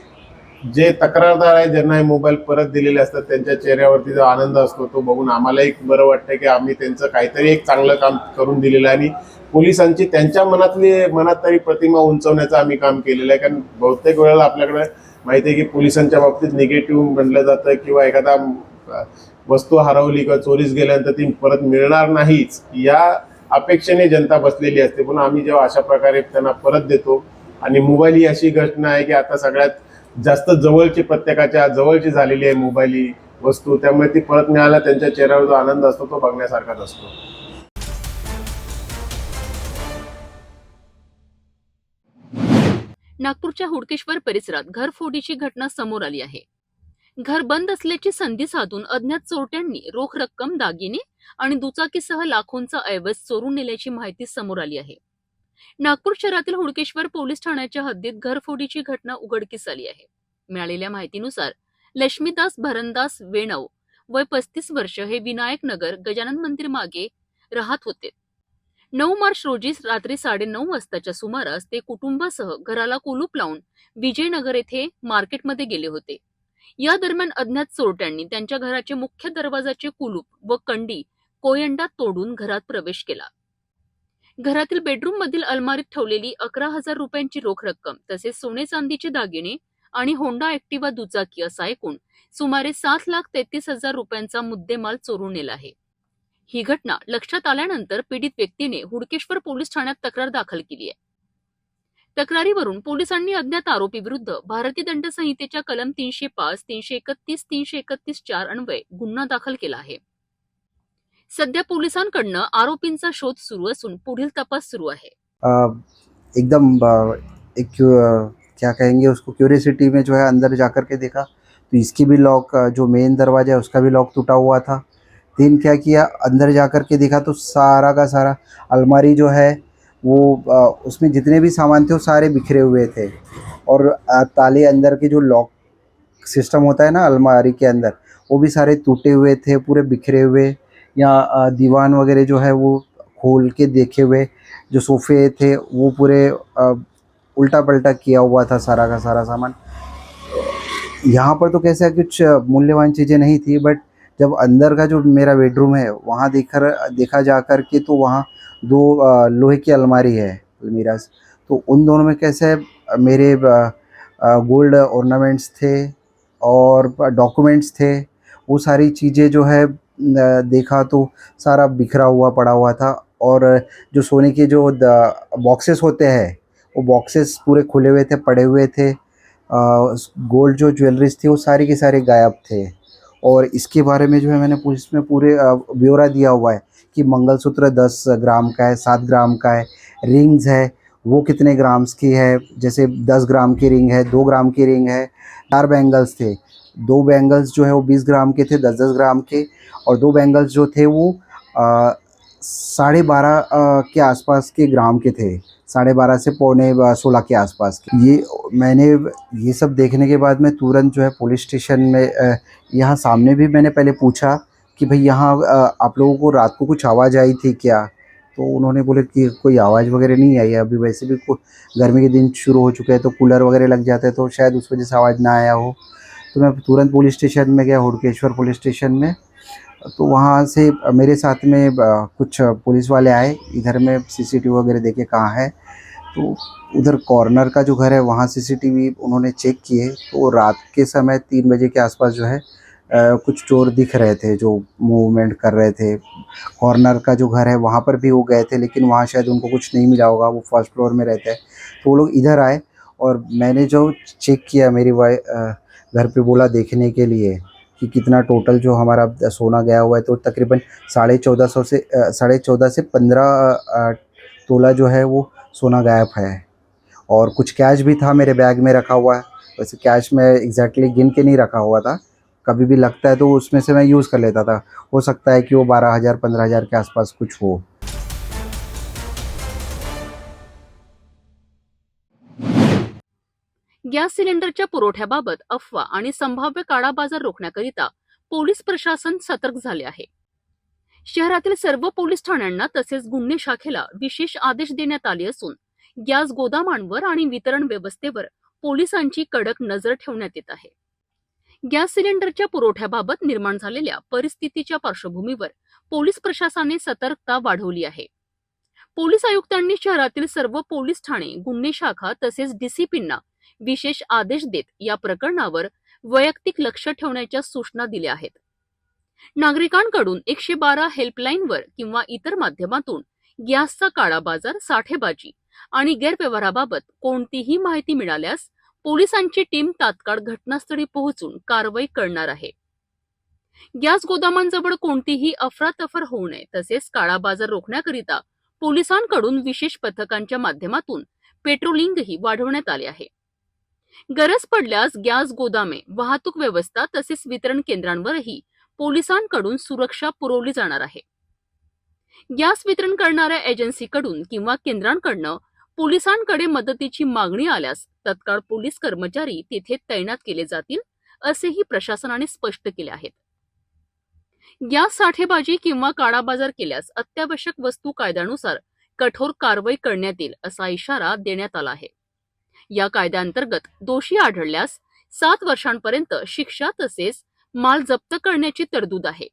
जे तक्रारदार आहे ज्यांना हे मोबाईल परत दिलेले असतात त्यांच्या चेहऱ्यावरती जो आनंद असतो तो बघून आम्हालाही बरं वाटतं की आम्ही त्यांचं काहीतरी एक चांगलं काम करून दिलेलं आहे आणि पोलिसांची त्यांच्या मनात तरी प्रतिमा उंचवण्याचं आम्ही काम केलेलं आहे. कारण बहुतेक वेळेला आपल्याकडे माहिती आहे की पोलिसांच्या बाबतीत निगेटिव्ह म्हणलं जातं किंवा एखादा वस्तू हरवली किंवा चोरीस गेल्यानंतर ती परत मिळणार नाहीच या अपेक्षेने जनता बसलेली असते. पण आम्ही जेव्हा अशा प्रकारे त्यांना परत देतो आणि मोबाईल ही अशी घटना आहे की आता सगळ्यात जास्त जवळची, प्रत्येकाच्या जवळची झालेली आहे मोबाईल ही वस्तू, त्यामुळे ती परत मिळायला त्यांच्या चेहऱ्यावर जो आनंद असतो तो बघण्यासारखाच असतो. नागपूरच्या हुडकेश्वर परिसरात घरफोडीची घटना समोर आली आहे. घर बंद असल्याची संधी साधून अज्ञात चोरट्यांनी रोख रक्कम, दागिने आणि दुचाकीसह लाखोंचा ऐवज चोरून नेल्याची माहिती समोर आली आहे. नागपूर शहरातील हुडकेश्वर पोलीस ठाण्याच्या हद्दीत घरफोडीची घटना उघडकीस आली आहे. मिळालेल्या माहितीनुसार लक्ष्मीदास भरणदास वेणव वय 35 वर्ष हे विनायक नगर गजानन मंदिर मागे राहत होते. 9 मार्च रोजी रात्री 9:30 वाजताच्या सुमारास ते कुटुंबासह घराला कुलूप लावून विजयनगर येथे मार्केटमध्ये गेले होते. या दरम्यान अज्ञात चोरट्यांनी त्यांच्या घराचे मुख्य दरवाजाचे कुलूप व कंडी कोयंडात तोडून घरात प्रवेश केला. घरातील बेडरूम मधील अलमारीत ठेवलेली 11,000 रुपयांची रोख रक्कम तसेच सोने चांदीचे दागिने आणि होंडा ऍक्टिवा दुचाकी असा एकूण सुमारे 7,33,000 रुपयांचा मुद्देमाल चोरून नेला आहे. ही घटना लक्षात आल्यानंतर पीडित व्यक्तीने हुडकेश्वर पोलीस ठाण्यात तक्रार दाखल केली आहे. तक्रारीवरून पोलिसांनी अज्ञात आरोपी विरुद्ध भारतीय दंड संहितेच्या कलम 305, 331, 331-4 अन्वये गुन्हा दाखल केला आहे. सध्या पोलिसांकडनं आरोपींचा शोध सुरू असून पुढील तपास सुरू आहे. एकदम क्या कहेंगे उसको, क्यूरियोसिटी में जो है अंदर जाकर के देखा तो इसकी भी लॉक, जो मेन दरवाजा है उसका भी लॉक टूटा हुआ था. दिन क्या किया, अंदर जाकर के देखा तो सारा का सारा अलमारी जो है वो उसमें जितने भी सामान थे वो सारे बिखरे हुए थे और ताले अंदर के जो लॉक सिस्टम होता है ना अलमारी के अंदर वो भी सारे टूटे हुए थे, पूरे बिखरे हुए. या दीवान वगैरह जो है वो खोल के देखे हुए, जो सोफ़े थे वो पूरे उल्टा पल्टा किया हुआ था सारा का सारा सामान. यहाँ पर तो कैसे कुछ मूल्यवान चीज़ें नहीं थी, बट जब अंदर का जो मेरा बेडरूम है वहाँ देखा जा कर के तो वहाँ 2 लोहे की अलमारी है अलमीराज. तो उन दोनों में कैसे मेरे गोल्ड ऑर्नामेंट्स थे और डॉक्यूमेंट्स थे, वो सारी चीज़ें जो है देखा तो सारा बिखरा हुआ पड़ा हुआ था। और जो सोने के जो बॉक्सेस होते हैं, वो बॉक्सेस पूरे खुले हुए थे, पड़े हुए थे। गोल्ड जो ज्वेलरीज थी वो सारी की सारी गायब थे। और इसके बारे में जो है मैंने पुलिस में पूरे ब्यौरा दिया हुआ है कि मंगलसूत्र 10 ग्राम का है, 7 ग्राम का है, रिंग्स है वो कितने ग्राम्स की है, जैसे 10 ग्राम की रिंग है, 2 ग्राम की रिंग है। 4 बैंगल्स थे, 2 बैंगल्स जो है वो 20 ग्राम के थे, 10-10 ग्राम के, और 2 बैंगल्स जो थे वो 12.5 के आसपास के ग्राम के थे, 12.5 से 16 के आसपास के। ये मैंने ये सब देखने के बाद मैं तुरंत जो है पुलिस स्टेशन में यहाँ सामने भी मैंने पहले पूछा कि भाई यहाँ आप लोगों को रात को कुछ आवाज़ आई थी क्या? तो उन्होंने बोले कि कोई आवाज़ वगैरह नहीं आई है, अभी वैसे भी गर्मी के दिन शुरू हो चुके हैं तो कूलर वगैरह लग जाते हैं तो शायद उस वजह से आवाज़ ना आया हो। तो मैं तुरंत पुलिस स्टेशन में गया, हुडकेश्वर पुलिस स्टेशन में। तो वहाँ से मेरे साथ में कुछ पुलिस वाले आए, इधर में सीसीटीवी वगैरह देखे कहाँ है, तो उधर कॉर्नर का जो घर है वहाँ सीसीटीवी उन्होंने चेक किए। तो रात के समय 3 बजे के आसपास जो है कुछ चोर दिख रहे थे जो मूवमेंट कर रहे थे। कॉर्नर का जो घर है वहाँ पर भी वो गए थे, लेकिन वहाँ शायद उनको कुछ नहीं मिला होगा, वो फर्स्ट फ्लोर में रहते हैं। तो वो लोग इधर आए और मैंने जो चेक किया, मेरी घर पे बोला देखने के लिए कि कितना टोटल जो हमारा सोना गया हुआ है, तो तकरीबन 14.5 से 15 तोला जो है वो सोना गायब है। और कुछ कैश भी था मेरे बैग में रखा हुआ है। वैसे कैश में एग्जैक्टली गिन के नहीं रखा हुआ था, कभी भी लगता है तो उसमें से मैं यूज़ कर लेता था। हो सकता है कि वो 12,000-15,000 के आसपास कुछ हो। गॅस सिलेंडरच्या पुरवठ्याबाबत अफवा आणि संभाव्य काळाबाजार रोखण्याकरिता पोलीस प्रशासन सतर्क झाले आहे। शहरातील सर्व पोलीस ठाण्यांना तसेच गुन्हे शाखेला विशेष आदेश देण्यात आले असून गॅस गोदामांवर आणि वितरण व्यवस्थेवर पोलिसांची कडक नजर ठेवण्यात येत आहे। गॅस सिलेंडरच्या पुरवठ्याबाबत निर्माण झालेल्या परिस्थितीच्या पार्श्वभूमीवर पोलीस प्रशासनाने सतर्कता वाढवली आहे। पोलीस आयुक्तांनी शहरातील सर्व पोलीस ठाणे, गुन्हे शाखा तसेच डीसीपींना विशेष आदेश देत या प्रकरणावर वैयक्तिक लक्ष ठेवण्याच्या सूचना दिल्या आहेत। नागरिकांकडून 112 हेल्पलाईनवर किंवा इतर माध्यमातून गॅसचा काळाबाजार, साठेबाजी आणि गैरव्यवहाराबाबत कोणतीही माहिती मिळाल्यास पोलिसांची टीम तात्काळ घटनास्थळी पोहोचून कारवाई करणार आहे। गॅस गोदामांजवळ कोणतीही अफरातफर होऊ नये तसेच काळाबाजार रोखण्याकरिता पोलिसांकडून विशेष पथकांच्या माध्यमातून पेट्रोलिंगही वाढवण्यात आले आहे। गरज पडल्यास गॅस गोदामे, वाहतूक व्यवस्था तसेच वितरण केंद्रांवरही पोलिसांकडून सुरक्षा पुरवली जाणार आहे। गॅस वितरण करणाऱ्या एजन्सीकडून किंवा केंद्रांकडून पोलिसांकडे मदतीची मागणी आल्यास तत्काळ पोलीस कर्मचारी तिथे तैनात केले जातील असेही प्रशासनाने स्पष्ट केले आहे। गॅस साठेबाजी किंवा काळाबाजार केल्यास अत्यावश्यक वस्तू कायद्यानुसार कठोर कारवाई करण्यात येईल असा इशारा देण्यात आला आहे। या कायद्याअंतर्गत दोषी आढळल्यास 7 वर्षांपर्यंत शिक्षा तसेच माल जप्त करण्याची तरतूद आहे।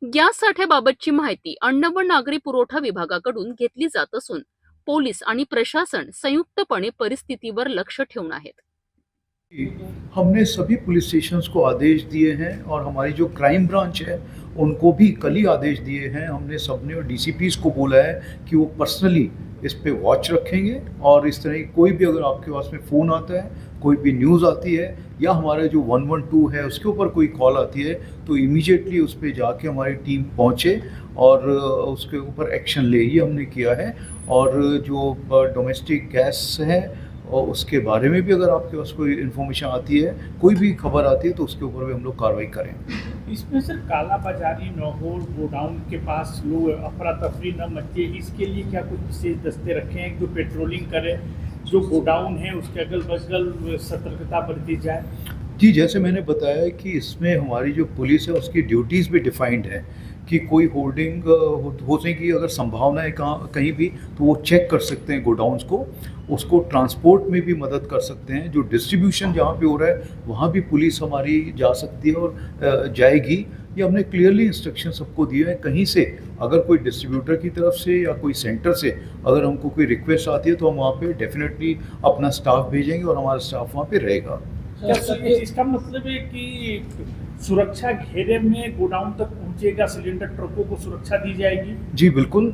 गॅस साठ्याबाबतची माहिती अन्न व नागरी पुरवठा विभागाकडून घेतली जात असून पोलीस आणि प्रशासन संयुक्तपणे परिस्थितीवर लक्ष ठेवून आहेत। हमने सभी पुलिस स्टेशंस को आदेश दिए हैं और हमारी जो क्राइम ब्रांच है उनको भी कल ही आदेश दिए हैं। हमने सबने और डीसीपीज को बोला है कि वो पर्सनली इस पे वॉच रखेंगे और इस तरह की कोई भी अगर आपके पास में फ़ोन आता है, कोई भी न्यूज़ आती है या हमारे जो 112 है उसके ऊपर कोई कॉल आती है तो इमीडिएटली उस पर जाके हमारी टीम पहुँचे और उसके ऊपर एक्शन ले, ये हमने किया है। और जो डोमेस्टिक गैस है और उसके बारे में भी अगर आपके पास कोई इन्फॉर्मेशन आती है, कोई भी खबर आती है तो उसके ऊपर भी हम लोग कार्रवाई करें। इसमें सर काला बाजारी न हो, गोडाउन के पास लोग अफरा तफरी न मचे, इसके लिए क्या कुछ विशेष दस्ते रखे हैं जो पेट्रोलिंग करें, जो गोडाउन है उसके अगल बगल सतर्कता बरती जाए? जी, जैसे मैंने बताया कि इसमें हमारी जो पुलिस है उसकी ड्यूटीज़ भी डिफाइंड है कि कोई होल्डिंग होने की अगर संभावना है कहीं भी तो वो चेक कर सकते हैं गोडाउन्स को, उसको ट्रांसपोर्ट में भी मदद कर सकते हैं। जो डिस्ट्रीब्यूशन जहाँ पे हो रहा है वहाँ भी पुलिस हमारी जा सकती है और जाएगी। ये हमने क्लियरली इंस्ट्रक्शन सबको दिया है। कहीं से अगर कोई डिस्ट्रीब्यूटर की तरफ से या कोई सेंटर से अगर हमको कोई रिक्वेस्ट आती है तो हम वहाँ पे डेफिनेटली अपना स्टाफ भेजेंगे और हमारा स्टाफ वहाँ पे रहेगा। इसका मतलब है कि सुरक्षा घेरे में गोडाउन तक पहुंचेगा, सिलेंडर ट्रकों को सुरक्षा दी जाएगी? जी बिल्कुल,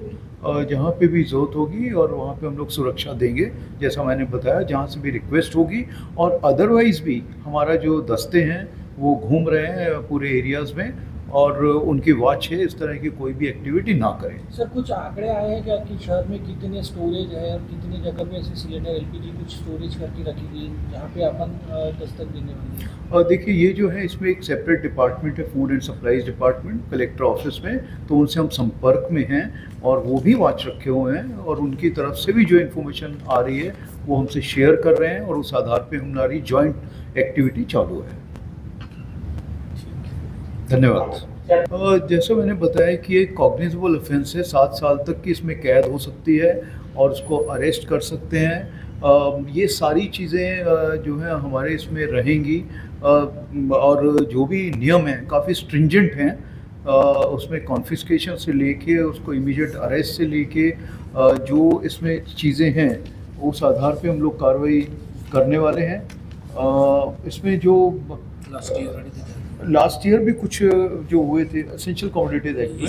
जहाँ पे भी ज़रूरत होगी और वहाँ पे हम लोग सुरक्षा देंगे, जैसा मैंने बताया, जहाँ से भी रिक्वेस्ट होगी। और अदरवाइज़ भी हमारा जो दस्ते हैं वो घूम रहे हैं पूरे एरियाज़ में और उनकी वॉच है इस तरह की कोई भी एक्टिविटी ना करें। सर कुछ आंकड़े आए हैं क्या कि शहर में कितने स्टोरेज है और कितनी जगह पे ऐसे सिलेंडर एलपीजी कुछ स्टोरेज करके रखी गई जहाँ पे अपन दस्तक देने वाले हैं? और देखिए, ये जो है इसमें एक सेपरेट डिपार्टमेंट है, food end supplies department, collector office में, तो उनसे हम संपर्क में हैं और वो भी वॉच रखे हुए हैं और उनकी तरफ से भी जो इन्फॉर्मेशन आ रही है वो हमसे शेयर कर रहे हैं और उस आधार पे हमारी जॉइंट एक्टिविटी चालू है। धन्यवाद। जैसे मैंने बताया कि एक कॉग्निजेबल ऑफेंस है, 7 साल तक की इसमें कैद हो सकती है और उसको अरेस्ट कर सकते हैं। ये सारी चीज़ें जो है हमारे इसमें रहेंगी और जो भी नियम हैं काफ़ी स्ट्रिंजेंट हैं। उसमें कॉन्फिस्केशन से लेके उसको इमीडिएट अरेस्ट से लेके जो इसमें चीज़ें हैं उस आधार पे हम लोग कार्रवाई करने वाले हैं। इसमें जो लास्ट ईयर भी कुछ जो हुए थे एसेंशियल कमोडिटीज एक्ट में,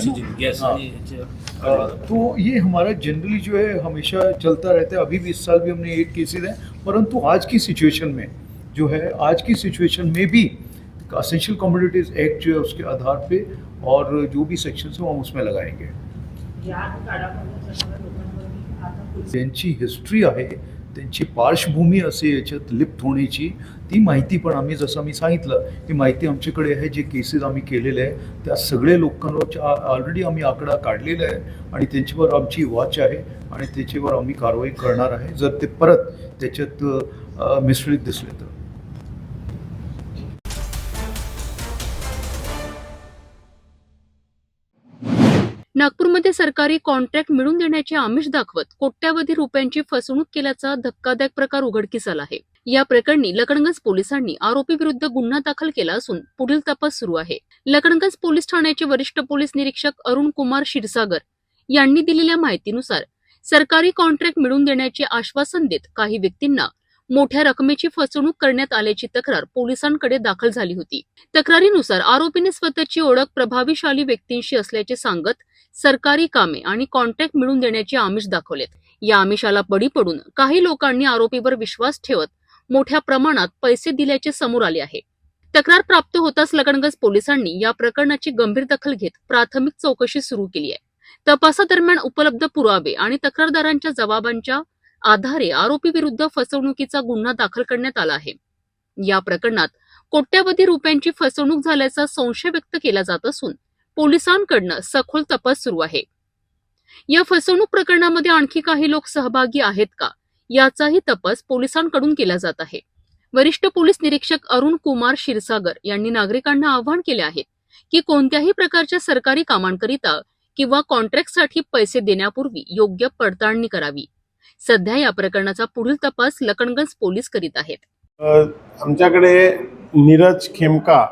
तो ये हमारा जनरली जो है हमेशा चलता रहता है। अभी भी इस साल भी हमने 8 केसेस हैं, परंतु आज की सिचुएशन में जो है, आज की सिचुएशन में भी एसेंशियल कमोडिटीज एक्ट जो है उसके आधार पे और जो भी सेक्शंस हैं हम उसमें लगाएंगे। त्यांची हिस्ट्री आहे, त्यांची पार्श्वभूमी असे याच्यात लिप्त होण्याची ती माहिती पण आम्ही, जसं मी सांगितलं, ती माहिती आमच्याकडे आहे। जे केसेस आम्ही केलेले आहे त्या सगळे लोकांवर ऑलरेडी आम्ही आकडा काढलेला आहे आणि त्यांच्यावर आमची वॉच आहे आणि त्याच्यावर आम्ही कारवाई करणार आहे जर ते परत त्याच्यात मिसळीत दिसले तर। नागपूरमध्ये सरकारी कॉन्ट्रॅक्ट मिळवून देण्याचे आमिष दाखवत कोट्यावधी रुपयांची फसवणूक केल्याचा धक्कादायक प्रकार उघडकीस आला आहे। या प्रकरणी लकडणगंज पोलिसांनी आरोपी विरुद्ध गुन्हा दाखल केला असून पुढील तपास सुरू आहे। लकडणगंज पोलीस ठाण्याचे वरिष्ठ पोलीस निरीक्षक अरुण कुमार क्षीरसागर यांनी दिलेल्या माहितीनुसार सरकारी कॉन्ट्रॅक्ट मिळवून देण्याचे आश्वासन देत काही व्यक्तींना मोठ्या रकमेची फसवणूक करण्यात आल्याची तक्रार पोलिसांकडे दाखल झाली होती। तक्रारीनुसार आरोपीने स्वतःची ओळख प्रभावशाली व्यक्तींशी असल्याचे सांगत सरकारी कामे आणि कॉन्ट्रॅक्ट मिळवून देण्याचे आमिष दाखवलेत। या आमिषाला बळी पडून काही लोकांनी आरोपीवर विश्वास ठेवत मोठ्या प्रमाणात पैसे दिल्याचे समोर आले आहे। तक्रार प्राप्त होताच लकडणगंज पोलिसांनी या प्रकरणाची गंभीर दखल घेत प्राथमिक चौकशी सुरू केली आहे। तपासादरम्यान उपलब्ध पुरावे आणि तक्रारदारांच्या जबाबांच्या आधारे आरोपी विरुद्ध फसवणुकीचा गुन्हा दाखल करण्यात आला आहे। या प्रकरणात कोट्यावधी रुपयांची फसवणूक झाल्याचा संशय व्यक्त केला जात असून पोलिसांकडून सखोल तपास सुरू आहे। या फसवणूक प्रकरणामध्ये आणखी काही लोक सहभागी आहेत का याचाही तपास पोलिसांकडून केला जात आहे। वरिष्ठ पोलीस निरीक्षक अरुण कुमार क्षीरसागर यांनी नागरिकांना आवाहन केले आहे की कोणत्याही प्रकारच्या सरकारी कामांकरिता किंवा कॉन्ट्रॅक्टसाठी पैसे देण्यापूर्वी योग्य पडताळणी करावी। सध्या या प्रकरणाचा पुढील तपास लकडणगंज पोलीस करीत आहेत। आमच्याकडे नीरज खेमका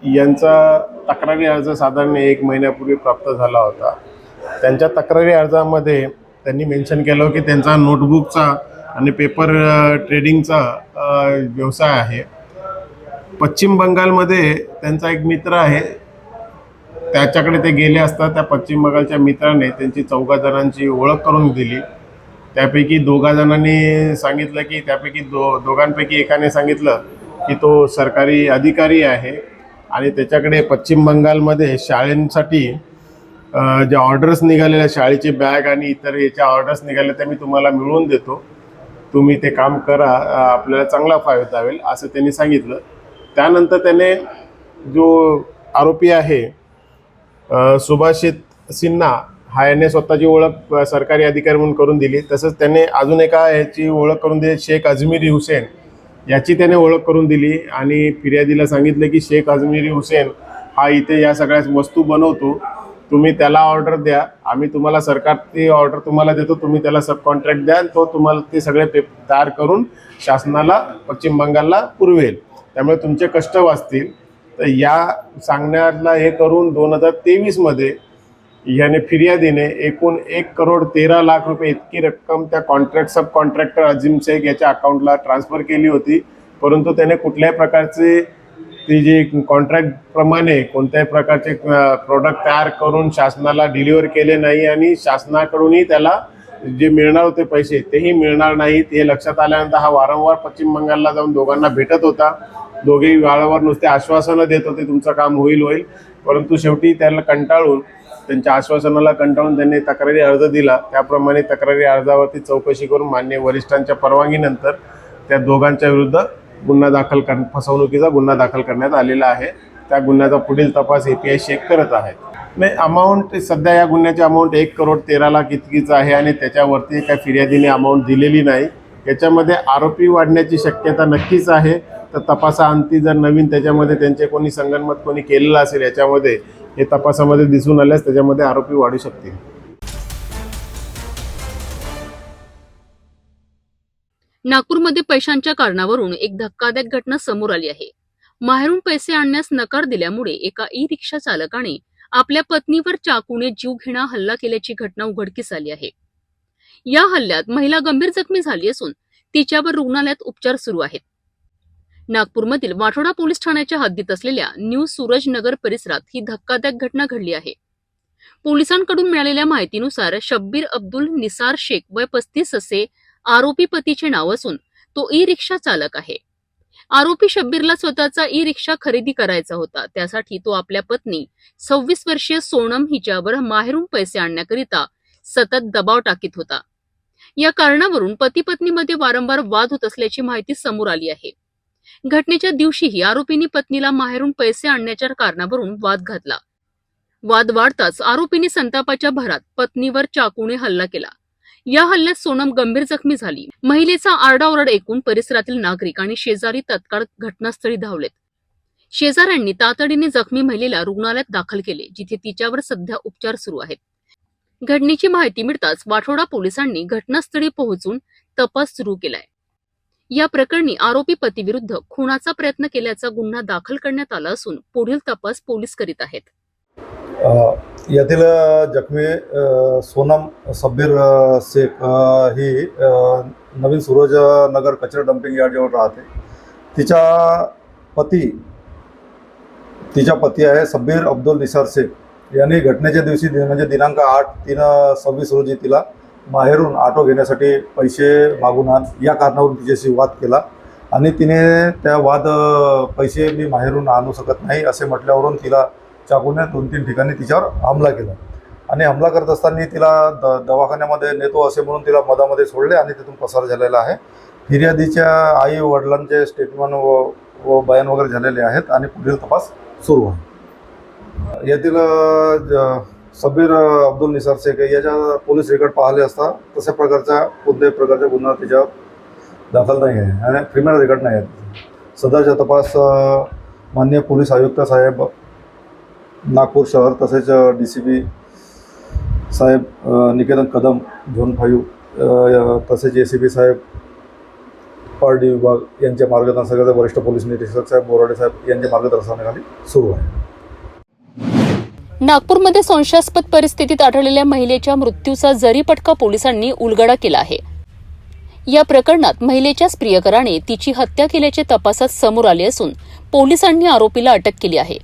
यांचा तक्रारी अर्ज साधारण 1 महिन्यापूर्वी प्राप्त झाला होता। त्यांच्या तक्रारी अर्जामध्ये त्यांनी मेन्शन केलं की त्यांचा नोटबुकचा आणि पेपर ट्रेडिंगचा व्यवसाय आहे। पश्चिम बंगालमध्ये त्यांचा एक मित्र आहे, त्याच्याकडे ते गेले असता त्या पश्चिम बंगालच्या मित्राने त्यांची 4 जणांची ओळख करून दिली। त्यापैकी 2 जणांनी सांगितलं की त्यापैकी दोघांपैकी एकाने सांगितलं की तो सरकारी अधिकारी आहे आणि त्याच्याकडे पश्चिम बंगालमध्ये शाळांसाठी ज्या ऑर्डर्स निघालेल्या, शाळेची बॅग आणि इतर याच्या ऑर्डर्स निघाल्या त्या मी तुम्हाला मिळवून देतो, तुम्ही ते काम करा, आपल्याला चांगला फायदा होईल असं त्यांनी सांगितलं। त्यानंतर त्याने जो आरोपी आहे सुभाषित सिन्हा हा याने स्वतःची ओळख सरकारी अधिकारी म्हणून करून दिली। तसंच त्याने अजून एका याची ओळख करून दिली, शेख अजमेरी हुसेन याची त्याने ओळख करून दिली आणि फिर्यादीला सांगितलं की शेख अजमेरी हुसेन हा इथे या सगळ्या वस्तू बनवतो, तुम्ही त्याला ऑर्डर द्या, आम्ही तुम्हाला सरकारची ऑर्डर तुम्हाला देतो, तुम्ही त्याला सब कॉन्ट्रॅक्ट द्या, तो तुम्हाला ते सगळे तयार करून शासनाला पश्चिम बंगालला पुरवेल, त्यामुळे तुमचे कष्ट वाचतील। तर या सांगण्याला हे करून 2023 मध्ये याने फिर्यादीने एकूण 1,13,00,000 रुपये इतकी रक्कम त्या सब कॉन्ट्रॅक्टर अजीम शेख याच्या अकाउंटला ट्रान्सफर केली होती। परंतु त्याने कुठल्याही प्रकारचे ती जी कॉन्ट्रॅक्टप्रमाणे कोणत्याही प्रकारचे प्रोडक्ट तयार करून शासनाला डिलिव्हर केले नाही आणि शासनाकडूनही त्याला जे मिळणार होते पैसे तेही मिळणार नाहीत हे लक्षात आल्यानंतर हा वारंवार पश्चिम बंगालला जाऊन दोघांना भेटत होता. दोघेही वारंवार नुसते आश्वासनं देत होते तुमचं काम होईल, परंतु शेवटी त्याला कंटाळून त्यांच्या आश्वासनाला कंटाळून त्यांनी तक्रारी अर्ज दिला. त्याप्रमाणे तक्रारी अर्जावरती चौकशी करून मान्य वरिष्ठांच्या परवानगीनंतर त्या दोघांच्या विरुद्ध फसवणुकीचा गुन्हा दाखल करण्यात आलेला आहे. त्या गुन्ह्याचा पुढील तपास API चेक करत आहे. नाही, अमाऊंट सध्या या गुन्ह्याची अमाऊंट 1,13,00,000 इतकीच आहे आणि त्याच्यावरती काही फिर्यादीने अमाऊंट दिलेली नाही. याच्यामध्ये आरोपी वाढण्याची शक्यता नक्कीच आहे. तर तपासाअंती जर नवीन त्याच्यामध्ये त्यांचे कोणी संगनमत कोणी केलेलं असेल याच्यामध्ये हे तपासामध्ये दिसून आल्यास त्याच्यामध्ये आरोपी वाढू शकतील. नागपूरमध्ये पैशांच्या कारणावरून एक धक्कादायक घटना समोर आली आहे. माहेरून पैसे आणण्यास नकार दिल्यामुळे एका ई-रिक्षा चालकाने आपल्या पत्नीवर चाकूने जीवघेणा हल्ला केल्याची घटना उघडकीस आली आहे. या हल्ल्यात महिला गंभीर जखमी झाली असून तिच्यावर रुग्णालयात उपचार सुरू आहेत. नागपूरमधील वाठोडा पोलीस ठाण्याच्या हद्दीत असलेल्या न्यू सूरजनगर परिसरात ही धक्कादायक घटना घडली आहे. पोलिसांकडून मिळालेल्या माहितीनुसार शब्बीर अब्दुल निसार शेख वय 35 असे आरोपी पतीचे नाव असून तो ई-रिक्षा चालक आहे. आरोपी शब्बीरला स्वतःचा ई-रिक्षा खरेदी करायचा होता. त्यासाठी तो आपल्या पत्नी 26 वर्षीय सोनम हिच्यावर माहेरून पैसे आणण्याकरिता सतत दबाव टाकीत होता. या कारणावरून पती पत्नीमध्ये वारंवार वाद होत असल्याची माहिती समोर आली आहे. घटनेच्या दिवशीही आरोपींनी पत्नीला माहेरून पैसे आणण्याच्या कारणावरून वाद घातला. वाद वाढताच आरोपींनी संतापाच्या भरात पत्नीवर चाकूने हल्ला केला. या हल्ल्यात सोनम गंभीर जखमी झाली. महिलेचा आरडाओरड ऐकून परिसरातील नागरिक आणि शेजारी तत्काळ घटनास्थळी धावलेत. शेजाऱ्यांनी तातडीने जखमी महिलेला रुग्णालयात दाखल केले, जिथे तिच्यावर सध्या उपचार सुरू आहेत. घटनेची माहिती मिळताच वाठोडा पोलिसांनी घटनास्थळी पोहोचून तपास सुरू केलाय. या प्रकरणी आरोपी पतीविरुद्ध खुनाचा प्रयत्न केल्याचा गुन्हा दाखल करण्यात आला असून पुढील तपास पोलीस करीत आहेत. यातील जखमी सोनम शब्बीर शेख ही नवीन सूरजनगर कचरा डम्पिंग यार्डजवळ राहते. तिचा पती आहे शब्बीर अब्दुल निसार शेख. यांनी घटनेच्या दिवशी म्हणजे दिनांक 8/3/26 रोजी तिला माहेरून ऑटो घेण्यासाठी पैसे मागून आण या कारणावरून तिच्याशी वाद केला आणि तिने त्या पैसे मी माहेरून आणू शकत नाही असे म्हटल्यावरून तिला चाकूने 2-3 ठिकाणी तिच्यावर हमला केला आणि हमला करत असताना तिला दवाखान्यामध्ये नेतो असे म्हणून तिला मधामध्ये सोडले आणि तिथून पसार झालेला आहे. फिर्यादीच्या आई वडिलांचे स्टेटमेंट व बयान वगैरे झालेले आहेत आणि पुढील तपास सुरू आहे. यातील शब्बीर अब्दुल निसार शेख याच्या पोलीस रेकॉर्ड पाहिले असता तशा प्रकारचा कोणत्याही प्रकारचा गुन्हा तिच्यावर दाखल नाही आहे आणि क्रिमिनल रेकॉर्ड नाही आहे. सदरचा तपास माननीय पोलीस आयुक्त साहेब नागपूर शहर तसेच DCP साहेब निकेतन कदम झोन 5 तसेच ACP साहेब पारडी विभाग यांच्या मार्गदर्शनाखाली वरिष्ठ पोलीस निरीक्षक साहेब बोराडे साहेब यांच्या मार्गदर्शनाखाली सुरू आहे. नागपूरमध्ये संशयास्पद परिस्थितीत आढळलेल्या महिलेच्या मृत्यूचा जरीपटका पोलिसांनी उलगडा केला आहे. या प्रकरणात महिलेच्याच प्रियकराने तिची हत्या केल्याचे तपासात समोर आले असून पोलिसांनी आरोपीला अटक केली आहे.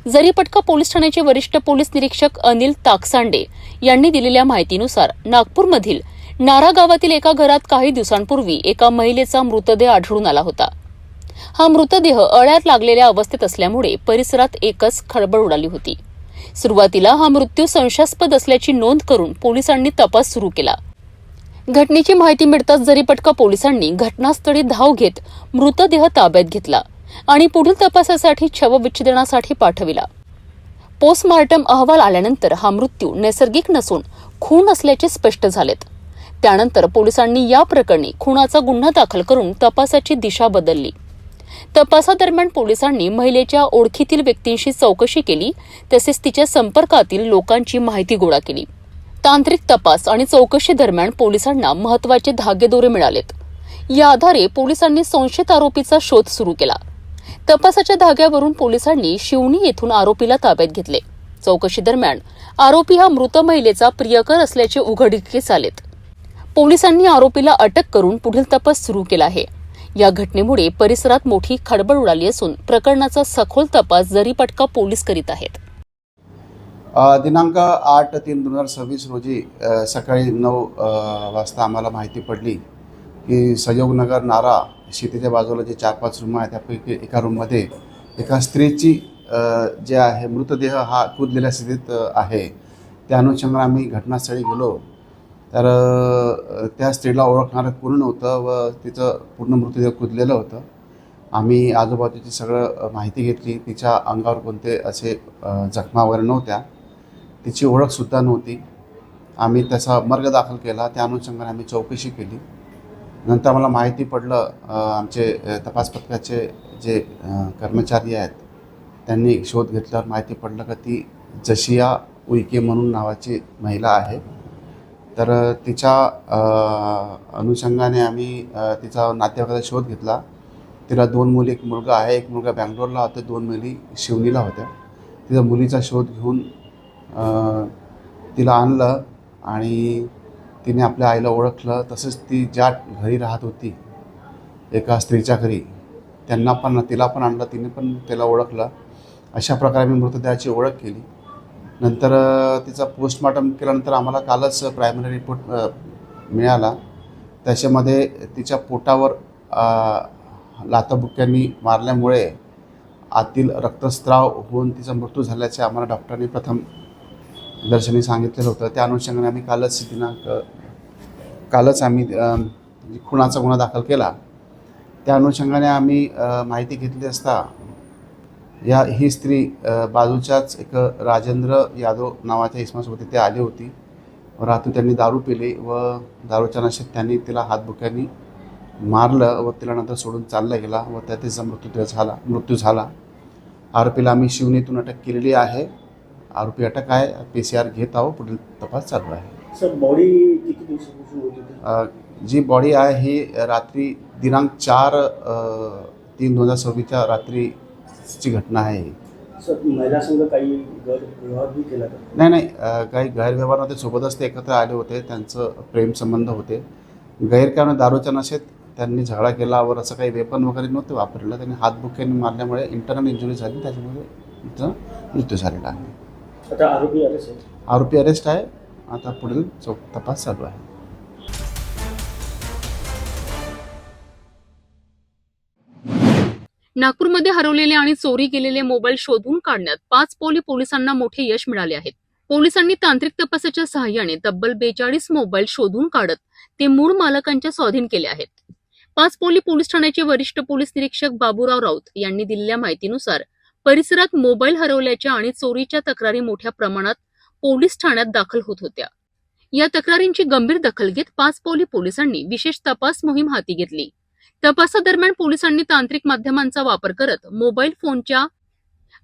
जरीपटका पोलीस ठाण्याचे वरिष्ठ पोलीस निरीक्षक अनिल ताकसांडे यांनी दिलेल्या माहितीनुसार नागपूरमधील नारा गावातील एका घरात काही दिवसांपूर्वी एका महिलेचा मृतदेह आढळून आला होता. हा मृतदेह अळ्यात लागलेल्या अवस्थेत असल्यामुळे परिसरात एकच खळबळ उडाली होती. सुरुवातीला हा मृत्यू संशयास्पद असल्याची नोंद करून पोलिसांनी तपास सुरू केला. घटनेची माहिती मिळताच जरीपटका पोलिसांनी घटनास्थळी धाव घेत मृतदेह ताब्यात घेतला आणि पुढील तपासासाठी शवविच्छेदनासाठी पाठविला. पोस्टमार्टम अहवाल आल्यानंतर हा मृत्यू नैसर्गिक नसून खून असल्याचे स्पष्ट झालेत. त्यानंतर पोलिसांनी या प्रकरणी खुनाचा गुन्हा दाखल करून तपासाची दिशा बदलली. तपासादरम्यान पोलिसांनी महिलेच्या ओळखीतील व्यक्तींशी चौकशी केली तसेच तिच्या संपर्कातील लोकांची माहिती गोळा केली. तांत्रिक तपास आणि चौकशी दरम्यान पोलिसांना महत्त्वाचे धागेदोरे मिळालेत. या आधारे पोलिसांनी संशयित आरोपीचा शोध सुरू केला. तपासाच्या धाग्यावरून पोलिसांनी शिवणी येथून आरोपीला ताब्यात घेतले. चौकशी दरम्यान आरोपी हा मृत महिलेचा प्रियकर असल्याचे उघडकीस आलेत. पोलिसांनी आरोपीला अटक करून पुढील तपास सुरू केला आहे. या घटनेमुळे परिसरात मोठी खळबळ उडाली असून प्रकरणाचा सखोल तपास जरीपटका पोलीस करीत आहेत. दिनांक 8/3/2026 रोजी सकाळी 9 वाजता आम्हाला माहिती पडली की संयोगनगर नारा शेतीच्या बाजूला जे 4-5 रूम आहेत त्यापैकी एका रूममध्ये एका स्त्रीची जे आहे मृतदेह हा कुजलेल्या स्थितीत आहे. त्या अनुषंगाने आम्ही घटनास्थळी गेलो तर त्या स्त्रीला ओळखणारं कोणी नव्हतं व तिचं पूर्ण मृतदेह कुजलेलं होतं. आम्ही आजूबाजूची सगळं माहिती घेतली. तिच्या अंगावर कोणते असे जखमा वगैरे नव्हत्या. तिची ओळखसुद्धा नव्हती. आम्ही त्याचा मर्ग दाखल केला. त्या अनुषंगाने आम्ही चौकशी केली. नंतर मला माहिती पडलं आमचे तपास पथकाचे जे कर्मचारी आहेत त्यांनी शोध घेतल्यावर माहिती पडलं की ती जशिया उईके म्हणून नावाची महिला आहे. तर तिच्या अनुषंगाने आम्ही तिचा नातेवाईकाचा शोध घेतला. तिला 2 मुली, एक मुलगा आहे. एक मुलगा बँगलोरला होता, 2 मुली शिवनीला होत्या. तिचा मुलीचा शोध घेऊन तिला आणलं आणि तिने आपल्या आईला ओळखलं. तसंच ती ज्या घरी राहत होती एका स्त्रीच्या घरी तिला पण आणलं. तिने पण त्याला ओळखलं. अशा प्रकारे मी मृतदेहाची ओळख केली. नंतर तिचा पोस्टमॉर्टम केल्यानंतर आम्हाला कालच प्रायमरी रिपोर्ट मिळाला. त्याच्यामध्ये तिच्या पोटावर लाथाबुक्क्यांनी मारल्यामुळे आतील रक्तस्राव होऊन तिचा मृत्यू झाल्याचे आम्हाला डॉक्टरांनी प्रथम दर्शनी सांगितलेलं होतं. त्या अनुषंगाने आम्ही कालच आम्ही खुनाचा गुन्हा दाखल केला. त्या अनुषंगाने आम्ही माहिती घेतली असता ही स्त्री बाजूच्याच एक राजेंद्र यादव नावाच्या इसमासोबत ते आली होती. रात्री त्यांनी दारू पिली व दारूच्या नशेत त्यांनी तिला हातबुक्यांनी मारलं व तिला नंतर सोडून चालला गेला व त्यात तिचा मृत्यू झाला. आरोपीला आम्ही शिवनीतून अटक केलेली आहे. आरोपी अटक आहे. PCR घेत आहोत. पुढील तपास चालू आहे. सर, बॉडी किती दिवसापासून होती? जी बॉडी आहे ही रात्री दिनांक 4/3/2026 रात्रीची घटना आहे. सर, महिला संघ काही गैरव्यवहार भी केला का? नाही, काही गैरव्यवहार नव्हते. सोबतच ते एकत्र आले होते. त्यांचं प्रेमसंबंध होते. गैरकारण दारूच्या नशेत त्यांनी झगडा केला वर असं काही वेपन वगैरे नव्हतं वापरलं. त्यांनी हातबुक्यांनी मारल्यामुळे इंटरनल इंजुरी झाली. त्याच्यामुळे तिचा मृत्यू झालेला आहे. आता आरोपी अरेस्ट आहे. आरोपी अरेस्ट आहे. आता पुढील तपास चालू आहे. नागपूरमध्ये हरवलेले आणि चोरी गेलेले मोबाईल शोधून काढण्यात 5 पोलिसांना मोठे यश मिळाले आहे. पोलिसांनी तांत्रिक तपासाच्या सहाय्याने तब्बल 42 मोबाईल शोधून काढत ते मूळ मालकांच्या स्वाधीन केले आहेत. 5 पोलीस ठाण्याचे वरिष्ठ पोलीस निरीक्षक बाबूराव राऊत यांनी दिलेल्या माहितीनुसार परिसरात मोबाईल हरवल्याच्या आणि चोरीच्या तक्रारी मोठ्या प्रमाणात पोलीस ठाण्यात दाखल होत होत्या. या तक्रारींची गंभीर दखल घेत 5 पोलिसांनी विशेष तपास मोहीम हाती घेतली. तपासादरम्यान पोलिसांनी तांत्रिक माध्यमांचा वापर करत मोबाईल फोनच्या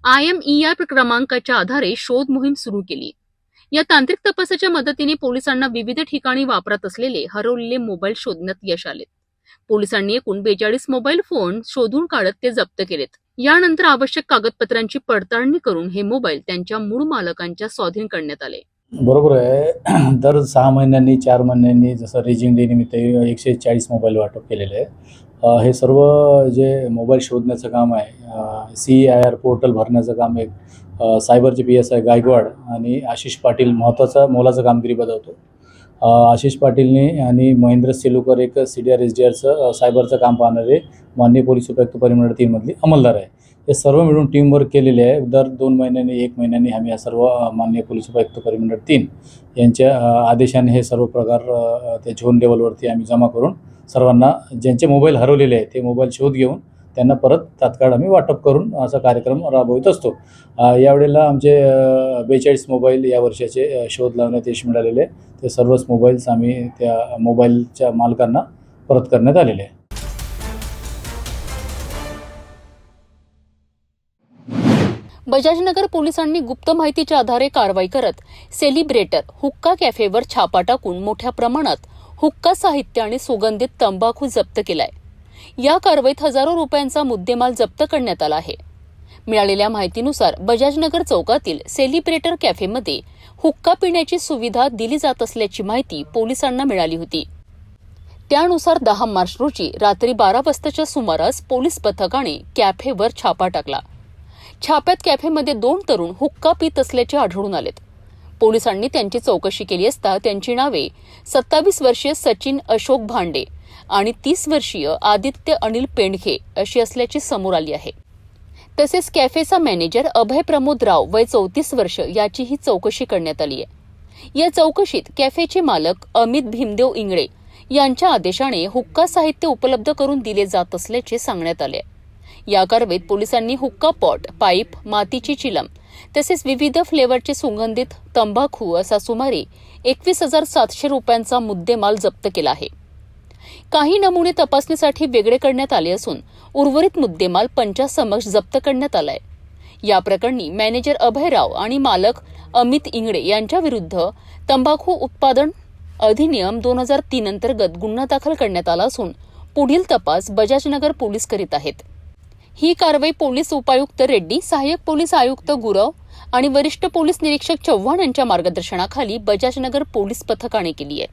IMEI क्रमांकाच्या आधारे शोध मोहीम सुरू केली. या तांत्रिक तपासाच्या मदतीने पोलिसांना विविध ठिकाणी वापरत असलेले हरवलेले मोबाईल शोधण्यात यश आले. पोलिसांनी एकूण 42 मोबाईल फोन शोधून काढत ते जप्त केलेत. यानंतर आवश्यक कागदपत्रांची पडताळणी करून हे मोबाईल त्यांच्या मूळ मालकांच्या स्वाधीन करण्यात आले. बरोबर आहे. दर 6 महिन्यांनी 4 महिन्यांनी जसं रेजिंग डे निमित्त 140 मोबाईल वाटप केलेले आहे. हे सर्व जे मोबाईल शोधण्याचं काम आहे, CIR पोर्टल भरण्याचं काम एक सायबरचे PSI गायकवाड आणि आशिष पाटील मोलाचं कामगिरी बजावतो. आशिष पाटीलने आणि महेंद्र सेलुकर एक CDR SDRचं सायबरचं काम पाहणारे माननीय पोलीस उपायुक्त परिमंडळ 3 मधली अंमलदार आहे. हे सर्व मिळून टीमवर्क केलेले आहे. दर 2 महिन्यांनी 1 महिन्यांनी आम्ही या सर्व माननीय पोलीस उपायुक्त परिमंडळ 3 यांच्या आदेशाने हे सर्व प्रकार ते झोन लेवलवरती आम्ही जमा करून सर्वांना ज्यांचे मोबाईल हरवलेले आहेत ते मोबाईल शोध घेऊन त्यांना परत तात्काळ आम्ही वाटप करून असा कार्यक्रम राबवित असतो. यावेळेला आमचे 42 मोबाईल या वर्षाचे शोध लावण्यात यश मिळालेले. ते सर्वच मोबाईल्स आम्ही त्या मोबाईलच्या मालकांना परत करण्यात आलेले आहे. बजाजनगर पोलिसांनी गुप्त माहितीच्या आधारे कारवाई करत सेलिब्रेटर हुक्का कॅफेवर छापा टाकून मोठ्या प्रमाणात हुक्का साहित्य आणि सुगंधित तंबाखू जप्त केलाय. या कारवाईत हजारो रुपयांचा मुद्देमाल जप्त करण्यात आला आहे. मिळालेल्या माहितीनुसार बजाजनगर चौकातील सेलिब्रेटर कॅफेमध्ये हुक्का पिण्याची सुविधा दिली जात असल्याची माहिती पोलिसांना मिळाली होती. त्यानुसार 10 मार्च रोजी रात्री 12 वाजताच्या सुमारास पोलीस पथकाने कॅफेवर छापा टाकला. छाप्यात कॅफेमध्ये 2 तरुण हुक्का पीत असल्याचे आढळून आलेत. पोलिसांनी त्यांची चौकशी केली असता त्यांची नावे 27 वर्षीय सचिन अशोक भांडे आणि 30 वर्षीय आदित्य अनिल पेंडखे अशी असल्याची समोर आली आहे. तसेच कॅफेचा मॅनेजर अभय प्रमोद राव वय 34 वर्ष याचीही चौकशी करण्यात आली आहे. या चौकशीत कॅफेचे मालक अमित भीमदेव इंगळे यांच्या आदेशाने हुक्का साहित्य उपलब्ध करून दिले जात असल्याचे सांगण्यात आले. या कारवाईत पोलिसांनी हुक्का पॉट, पाईप, मातीची चिलम तसेच विविध फ्लेवरचे सुगंधित तंबाखू असा सुमारे 21,700 रुपयांचा मुद्देमाल जप्त केला आहे. काही नमुने तपासणीसाठी वेगळे करण्यात आले असून उर्वरित मुद्देमाल पंचासमक्ष जप्त करण्यात आलाय. या प्रकरणी मॅनेजर अभयराव आणि मालक अमित इंगळे यांच्या विरुद्ध तंबाखू उत्पादन अधिनियम 2003 अंतर्गत गुन्हा दाखल करण्यात आला असून पुढील तपास बजाजनगर पोलीस करीत आहेत. ही कारवाई पोलीस उपायुक्त रेड्डी, सहाय्यक पोलीस आयुक्त गुरव आणि वरिष्ठ पोलीस निरीक्षक चव्हाण यांच्या मार्गदर्शनाखाली बजाजनगर पोलीस पथकाने केली आहे.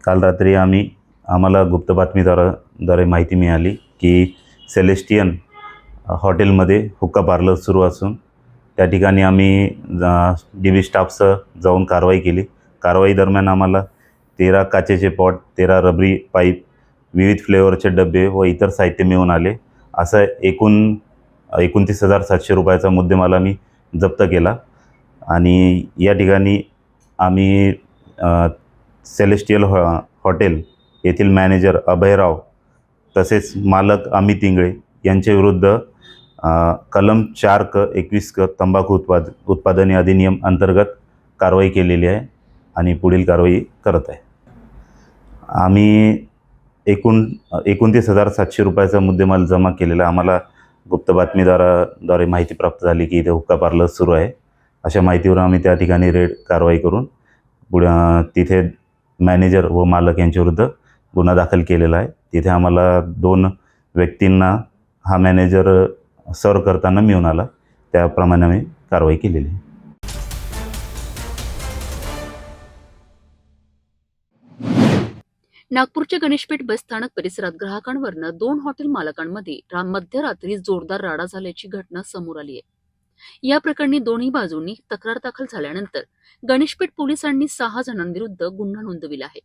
काल रात्री आम्हाला गुप्त बातमीदाराद्वारे माहिती मिळाली की सेलेस्टियन हॉटेलमध्ये हुक्का पार्लर सुरू असून त्या ठिकाणी आम्ही DB स्टाफसह जाऊन कारवाई केली. कारवाई दरम्यान आम्हाला 13 काचेचे पॉट, 13 रबरी पाईप, विविध फ्लेवरचे डबे व इतर साहित्य मिळून आले. असं एकूण 29,700 रुपयाचा मुद्देमाल आम्ही जप्त केला. आणि या ठिकाणी आम्ही सेलेस्टियल हॉटेल येथील मॅनेजर अभयराव तसेच मालक अमित इंगळे यांच्या विरुद्ध कलम 4(क)21(क) तंबाखू उत्पादने अधिनियम अंतर्गत कारवाई केलेली आहे आणि पुढील कारवाई करत आहे. आम्ही एकूण 29,700 रुपयाचा मुद्देमाल जमा केलेला. आम्हाला गुप्त बातमीदाराद्वारे माहिती प्राप्त झाली की इथे हुक्का पार्लर सुरू आहे. अशा माहितीवर आम्ही त्या ठिकाणी कारवाई करून तिथे मॅनेजर व मालक यांच्याविरुद्ध गुन्हा दाखल केलेला आहे. तिथे आम्हाला 2 व्यक्तींना हा मॅनेजर सर्व करताना मिळून आला. त्याप्रमाणे आम्ही कारवाई केलेली आहे. नागपूरच्या गणेशपेठ बसस्थानक परिसरात ग्राहकांवरनं 2 हॉटेल मालकांमध्ये मध्यरात्री जोरदार राडा झाल्याची घटना समोर आली आहे. या प्रकरणी दोन्ही बाजूंनी तक्रार दाखल झाल्यानंतर गणेशपेठ पोलिसांनी 6 जणांविरुद्ध गुन्हा नोंदविला आहे.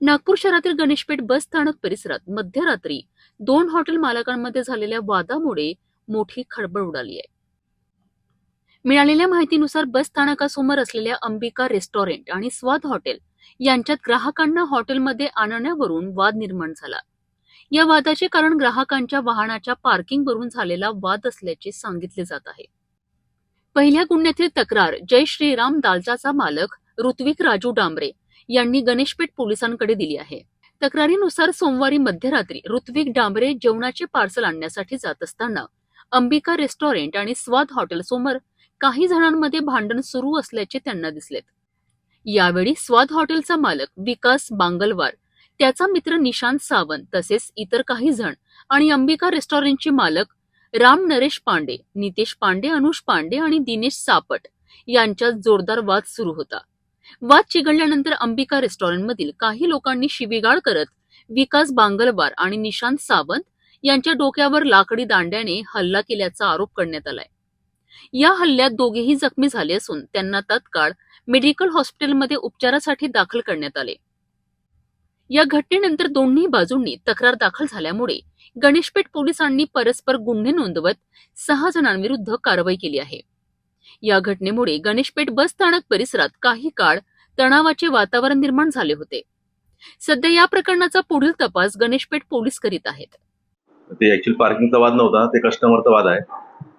नागपूर शहरातील गणेशपेठ बसस्थानक परिसरात मध्यरात्री 2 हॉटेल मालकांमध्ये झालेल्या वादामुळे मोठी खळबळ उडाली आहे. मिळालेल्या माहितीनुसार बसस्थानकासमोर असलेल्या अंबिका रेस्टॉरंट आणि स्वाद हॉटेल यांच्यात ग्राहकांना हॉटेलमध्ये आणण्यावरून वाद निर्माण झाला. या वादाचे कारण ग्राहकांच्या वाहनाच्या पार्किंगवरून झालेला वाद असल्याचे सांगितले जात आहे. पहिल्या गुन्ह्यातील तक्रार जय श्रीराम दालचाचा मालक ऋत्विक राजू डांबरे यांनी गणेशपेठ पोलिसांकडे दिली आहे. तक्रारीनुसार सोमवारी मध्यरात्री ऋत्विक डांबरे जेवणाचे पार्सल आणण्यासाठी जात असताना अंबिका रेस्टॉरंट आणि स्वाद हॉटेलसमोर काही जणांमध्ये भांडण सुरू असल्याचे त्यांना दिसलेत. यावेळी स्वाद हॉटेलचा मालक विकास बांगलवार, त्याचा मित्र निशांत सावंत तसेच इतर काही जण आणि अंबिका रेस्टॉरंटचे मालक राम नरेश पांडे, नितेश पांडे, अनुष पांडे आणि दिनेश सापट यांच्यात जोरदार वाद सुरू होता. वाद चिघळल्यानंतर अंबिका रेस्टॉरंटमधील काही लोकांनी शिवीगाळ करत विकास बांगलवार आणि निशांत सावंत यांच्या डोक्यावर लाकडी दांड्याने हल्ला केल्याचा आरोप करण्यात आलाय. या हल्ल्यात दोघेही जखमी झाले असून त्यांना तात्काळ मेडिकल हॉस्पिटलमध्ये उपचारासाठी दाखल करण्यात आले. या घटनेनंतर दोन्ही बाजूंनी तक्रार दाखल झाल्यामुळे गणेशपेठ पोलिसांनी परस्पर गुन्हे नोंदवत 6 जणांविरुद्ध कारवाई केली आहे. या घटनेमुळे गणेशपेठ बस स्थानक परिसरात काही काळ तणावाचे वातावरण निर्माण झाले होते. सध्या या प्रकरणाचा पुढील तपास गणेशपेठ पोलीस करीत आहेत. ते ऍक्च्युअली पार्किंगचा वाद नव्हता, ते कस्टमरचा वाद आहे.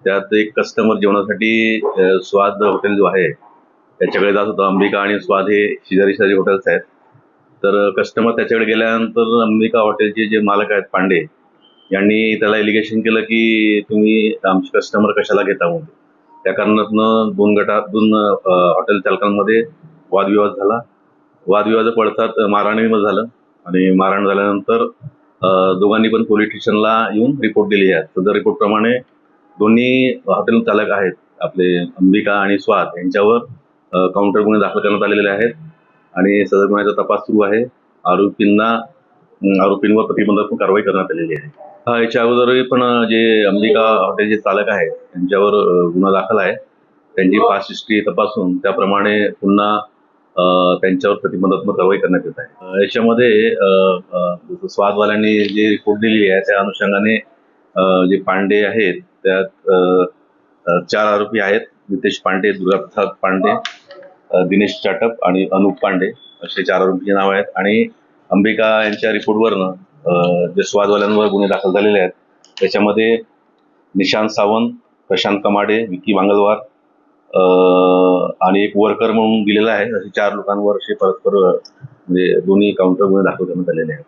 त्यात एक कस्टमर जेवणासाठी स्वाद हॉटेल जो आहे त्याच्याकडे जात होता. अंबिका आणि स्वाद हे शेजारी हॉटेल्स आहेत. तर कस्टमर त्याच्याकडे गेल्यानंतर अंबिका हॉटेलचे जे मालक आहेत पांडे यांनी त्याला एलिगेशन केलं की तुम्ही आमचे कस्टमर कशाला घेता म्हणून. त्या कारणातनं दोन हॉटेल चालकांमध्ये वादविवाद झाला. वादविवाद पडतात मारहाणीमध्ये झालं आणि मारहाण झाल्यानंतर दोघांनी पण पोलीस स्टेशनला येऊन रिपोर्ट दिली आहे. सदर रिपोर्टप्रमाणे दोन्ही हॉटेल चालक आहेत आपले अंबिका आणि स्वाद यांच्यावर काउंटर गुन्हे दाखल करण्यात आलेले आहेत आणि सदर गुन्ह्याचा तपास सुरू आहे. आरोपींवर प्रतिबंधात्मक कारवाई करण्यात आलेली आहे. याच्या अगोदरही पण जे अंबिका हॉटेलचे चालक आहेत त्यांच्यावर गुन्हा दाखल आहे. त्यांची पास हिस्ट्री तपासून त्याप्रमाणे पुन्हा त्यांच्यावर प्रतिबंधात्मक कारवाई करण्यात येत आहे. याच्यामध्ये स्वादवाल्यांनी जी रिपोर्ट दिली आहे त्या अनुषंगाने जे पांडे आहेत त्यात 4 आरोपी आहेत. नितेश पांडे, दुर्गाप्रसाद पांडे, दिनेश चाटप आणि अनुप पांडे असे 4 आरोपींचे नाव आहेत. आणि अंबिका यांच्या रिपोर्टवरनं जे स्वादवाल्यांवर गुन्हे दाखल झालेले आहेत त्याच्यामध्ये निशांत सावंत, प्रशांत कमाडे, विकी वांगलवार आणि एक वर्कर म्हणून दिलेला आहे. असे 4 लोकांवर असे परस्पर म्हणजे दोन्ही काउंटर गुन्हे दाखल करण्यात आलेले आहेत.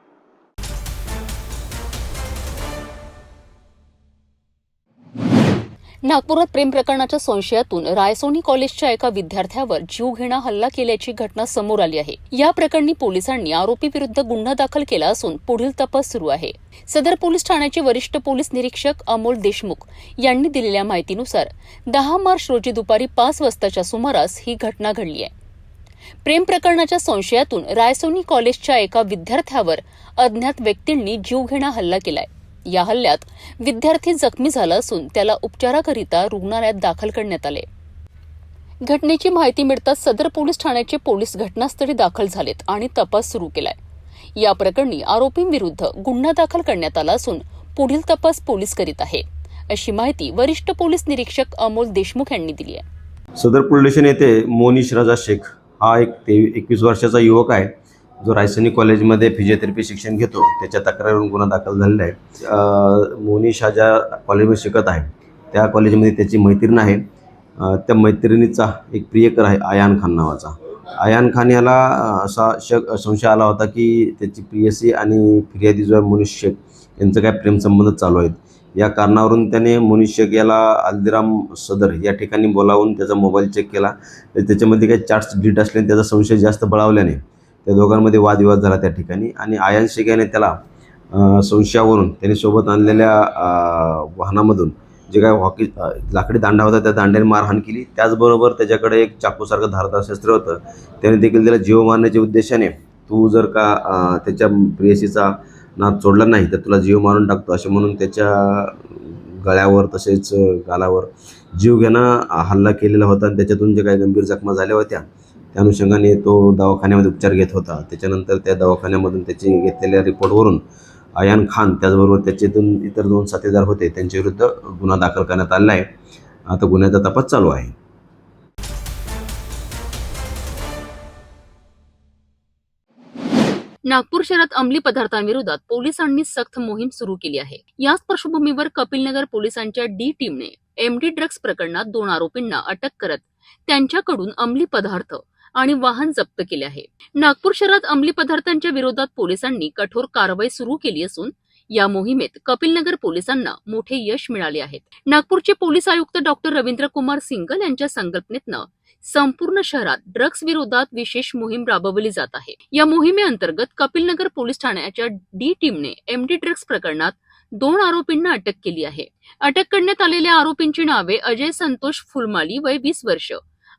नागपुरात प्रेम प्रकरणाच्या संशयातून रायसोनी कॉलेजच्या एका विद्यार्थ्यावर जीवघेणा हल्ला केल्याची घटना समोर आली आहे. या प्रकरणी पोलिसांनी आरोपी विरुद्ध गुन्हा दाखल केला असून पुढील तपास सुरू आहे. सदर पोलीस ठाण्याचे वरिष्ठ पोलीस निरीक्षक अमोल देशमुख यांनी दिलेल्या माहितीनुसार 10 मार्च रोजी दुपारी 5 वाजताच्या सुमारास ही घटना घडली आहे. प्रेम प्रकरणाच्या संशयातून रायसोनी कॉलेजच्या एका विद्यार्थ्यावर अज्ञात व्यक्तींनी जीवघेणा हल्ला केलाय. या हल्ल्यात विद्यार्थी जखमी झाला असून त्याला उपचाराकरिता रुग्णालयात दाखल करण्यात आले. घटनेची माहिती मिळताच सदर पोलीस ठाण्याचे पोलीस घटनास्थळी दाखल झालेत आणि तपास सुरू केलाय. या प्रकरणी आरोपींविरुद्ध गुन्हा दाखल करण्यात आला असून पुढील तपास पोलीस करीत आहे, अशी माहिती वरिष्ठ पोलीस निरीक्षक अमोल देशमुख यांनी दिली आहे. सदर पोलीस स्टेशन येथे मोनिश रजा शेख हा एक 21 वर्षाचा युवक आहे जो रायसोनी कॉलेजमध्ये फिजिओथेरपी शिक्षण घेतो. त्याच्या तक्रारीवरून गुन्हा दाखल झालेला आहे. मोनिश हा ज्या कॉलेजमध्ये शिकत आहे त्या कॉलेजमध्ये त्याची मैत्रीण आहे. त्या मैत्रिणीचा एक प्रियकर आहे आयान खान नावाचा. आयान खान याला असा संशय आला होता की त्याची प्रियसी आणि फिर्यादी जो आहे मोनिश शेख यांचं काय प्रेमसंबंध चालू आहेत. या कारणावरून त्याने मोनिश शेख याला हल्दीराम सदर या ठिकाणी बोलावून त्याचा मोबाईल चेक केला. तर त्याच्यामध्ये काही चार्ट्स डिलीट असल्याने त्याचा संशय जास्त बळावल्याने त्या दोघांमध्ये वादविवाद झाला त्या ठिकाणी. आणि आयान शेख याने त्याला संशयावरून त्याने सोबत आणलेल्या वाहनामधून जे काय लाकडी दांडा होता त्या दांड्याने मारहाण केली. त्याचबरोबर त्याच्याकडे एक चाकूसारखं धारदार शस्त्र होतं. त्याने देखील त्याला जीव मारण्याच्या उद्देशाने तू जर का त्याच्या प्रेयसीचा नाद सोडला नाही तर तुला जीव मारून टाकतो असे म्हणून त्याच्या गळ्यावर तसेच गालावर जीवघेणा हल्ला केलेला होता. आणि त्याच्यातून जे काही गंभीर जखमा झाल्या होत्या त्या अनुषंगाने तो दवाखान्यामध्ये उपचार घेत होता. त्याच्यानंतर त्या दवाखान्यामधून त्याची घेतलेल्या रिपोर्टवरून आयान खान त्याचबरोबर त्याच्यातून इतर 2 साथीदार होते त्यांच्याविरुद्ध गुन्हा दाखल करण्यात आला आहे. आता गुन्ह्याचा तपास चालू आहे. नागपूर शहरात अंमली पदार्थांविरोधात पोलिसांनी सक्त मोहीम सुरू केली आहे. याच पार्श्वभूमीवर कपिलनगर पोलिसांच्या डी टीमने एमडी ड्रग्ज प्रकरणात 2 आरोपींना अटक करत त्यांच्याकडून अंमली पदार्थ आणि वाहन जप्त केले आहे. नागपूर शहरात अंमली पदार्थांच्या विरोधात पोलिसांनी कठोर कारवाई सुरू केली असून या मोहिमेत कपिलनगर पोलिसांना मोठे यश मिळाले आहे. नागपूरचे पोलीस आयुक्त डॉक्टर रवींद्र कुमार सिंगल यांच्या संकल्पनेतनं संपूर्ण शहरात ड्रग्ज विरोधात विशेष मोहीम राबवली जात आहे. या मोहिमेअंतर्गत कपिलनगर पोलीस ठाण्याच्या डी टीमने एमडी ड्रग्ज प्रकरणात 2 आरोपींना अटक केली आहे. अटक करण्यात आलेल्या आरोपींची नावे अजय संतोष फुलमाली वय 20 वर्ष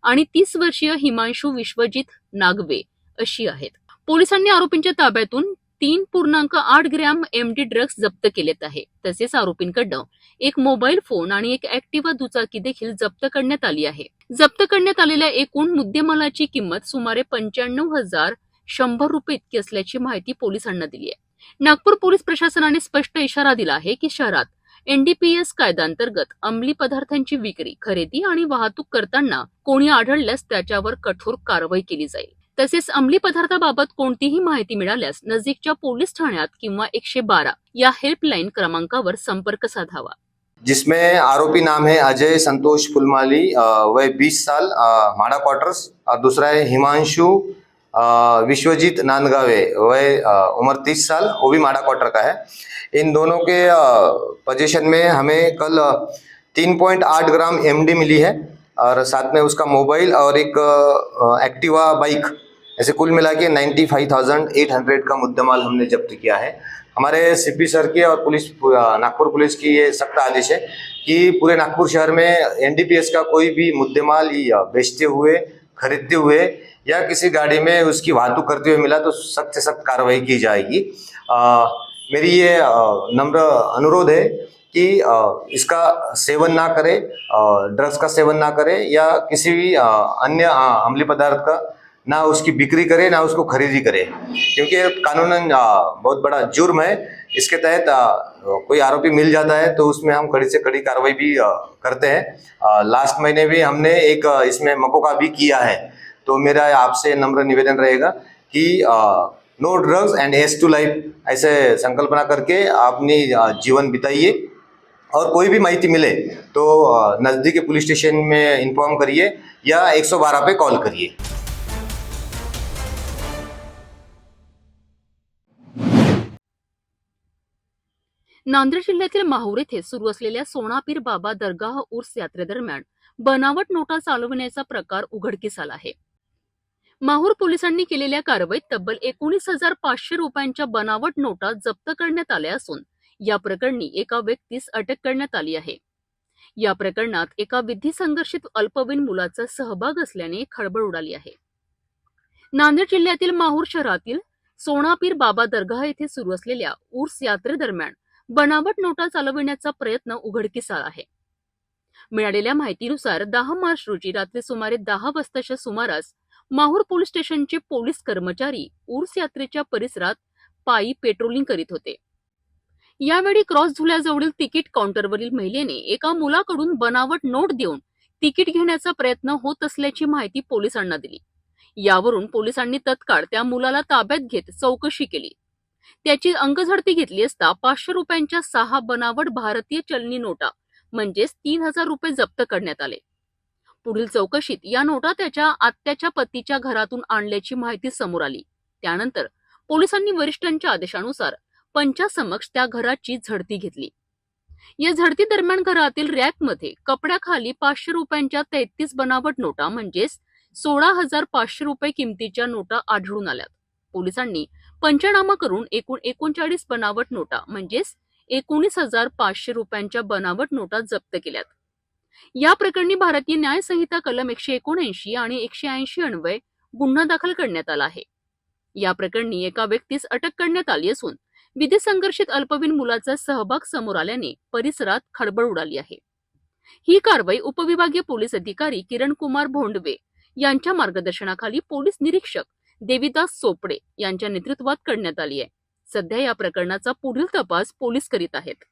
आणि 30 वर्षीय हिमांशू विश्वजित नागवे अशी आहेत. पोलिसांनी आरोपींच्या ताब्यातून 3.8 ग्रॅम एमडी ड्रग्ज जप्त केलेत आहे. तसेच आरोपींकडनं एक मोबाईल फोन आणि एक ऍक्टिव्हा दुचाकी देखील जप्त करण्यात आली आहे. जप्त करण्यात आलेल्या एकूण मुद्देमालाची किंमत सुमारे 95,100 रुपये इतकी असल्याची माहिती पोलिसांना दिली आहे. नागपूर पोलीस प्रशासनाने स्पष्ट इशारा दिला आहे की शहरात एनडीपीएस कायद्याअंतर्गत अंमली पदार्थांची विक्री, खरेदी आणि वाहतूक करताना कोणी आढळल्यास त्याच्यावर कठोर कारवाई केली जाईल. तसेच अंमली पदार्थाबाबत कोणतीही माहिती मिळाल्यास नजीकच्या पोलीस ठाण्यात किंवा 112 या हेल्पलाईन क्रमांकावर संपर्क साधावा. जिसमें आरोपी नाम है अजय संतोष फुलमाली, वय 20 साल, माड़ा क्वार्टर्स, और दूसरा है हिमांशु विश्वजीत नांदगावे, वय उम्र 30 साल, वो भी माड़ा क्वार्टर का है. इन दोनों के पोजीशन में हमें कल 3.8 ग्राम एमडी मिली है और साथ में उसका मोबाइल और एक एक्टिवा बाइक, ऐसे कुल मिला के 95,800 का मुद्देमाल हमने जब्त किया है. हमारे सीपी सर के और पुलिस नागपुर पुलिस की ये सख्त आदेश है कि पूरे नागपुर शहर में एनडीपीएस का कोई भी मुद्देमाल बेचते हुए, खरीदते हुए या किसी गाड़ी में उसकी वाहतूक करते हुए मिला तो सख्त से सख्त कार्रवाई की जाएगी। मेरी ये नम्र अनुरोध है कि इसका सेवन ना करे, ड्रग्स का सेवन ना करे या किसी भी अन्य अम्लीय पदार्थ का ना उसकी बिक्री करे ना उसको खरीदी करे, क्योंकि कानूनन बहुत बड़ा जुर्म है। इसके तहत कोई आरोपी मिल जाता है तो उसमें हम कड़ी से कड़ी कार्रवाई भी करते हैं। लास्ट महीने भी हमने एक इसमें मकोका भी किया है। तो मेरा आपसे नम्र निवेदन रहेगा कि no drugs and yes to life ऐसे संकल्पना करके अपनी जीवन बिताइए, और कोई भी माहिती मिले तो नज़दीकी पुलिस स्टेशन में इन्फॉर्म करिए या 112 पे कॉल करिए। नांदेड जिल्ह्यातील माहूर येथे सुरू असलेल्या सोनापीर बाबा दरगाह उर्स यात्रेदरम्यान बनावट नोटा चालवण्याचा प्रकार उघडकीस आला आहे। माहूर पोलिसांनी केलेल्या कारवाईत तब्बल 19,500 रुपयांच्या बनावट नोटा जप्त करण्यात आल्या असून या प्रकरणी एका व्यक्तीस अटक करण्यात आली आहे। या प्रकरणात एका विधी संघर्षित अल्पवयीन मुलाचा सहभाग असल्याने खळबळ उडाली आहे। नांदेड जिल्ह्यातील माहूर शहरातील सोनापीर बाबा दरगाह येथे सुरू असलेल्या उर्स यात्रेदरम्यान बनावट नोटा चालविण्याचा प्रयत्न उघडकीस आला आहे। मिळालेल्या माहितीनुसार 10 मार्च रोजी रात्री सुमारे 10 वाजताच्या सुमारास माहूर पोलीस स्टेशनचे पोलीस कर्मचारी उर्स यात्रेच्या परिसरात पायी पेट्रोलिंग करीत होते। यावेळी क्रॉस झुल्याजवळील तिकीट काउंटरवरील महिलेने एका मुलाकडून बनावट नोट देऊन तिकीट घेण्याचा प्रयत्न होत असल्याची माहिती पोलिसांना दिली। यावरून पोलिसांनी तत्काळ त्या मुलाला ताब्यात घेत चौकशी केली। त्याची अंगझडती घेतली असता 500 रुपयांच्या 6 बनावट भारतीय चलनी नोटा म्हणजेच 3,000 रुपये जप्त करण्यात आले। पुढील चौकशीत या नोटा त्याच्या आत्याच्या पतीच्या घरातून आणल्याची माहिती समोर आली। त्यानंतर पोलिसांनी वरिष्ठांच्या आदेशानुसार पंचासमक्ष त्या घराची झडती घेतली। या झडती दरम्यान घरातील रॅकमध्ये कपड्याखाली 500 रुपयांच्या 33 बनावट नोटा म्हणजेच 16,500 रुपये किमतीच्या नोटा आढळून आल्यात। पोलिसांनी पंचनामा करून एकूण 39 बनावट नोटा म्हणजेच 19,500 रुपयांच्या बनावट नोटा जप्त केल्यात। या प्रकरणी भारतीय न्याय संहिता कलम 179 आणि 180 अन्वये गुन्हा दाखल करण्यात आला आहे। या प्रकरणी एका व्यक्तीस अटक करण्यात आली असून विधी संघर्षित अल्पवयीन मुलाचा सहभाग समोर आल्याने परिसरात खळबळ उडाली आहे। ही कारवाई उपविभागीय पोलीस अधिकारी किरण कुमार भोंडवे यांच्या मार्गदर्शनाखाली पोलीस निरीक्षक देविदास चोपडे यांच्या नेतृत्वात करण्यात आली आहे। सध्या या प्रकरणाचा पुढील तपास पोलीस करीत आहेत।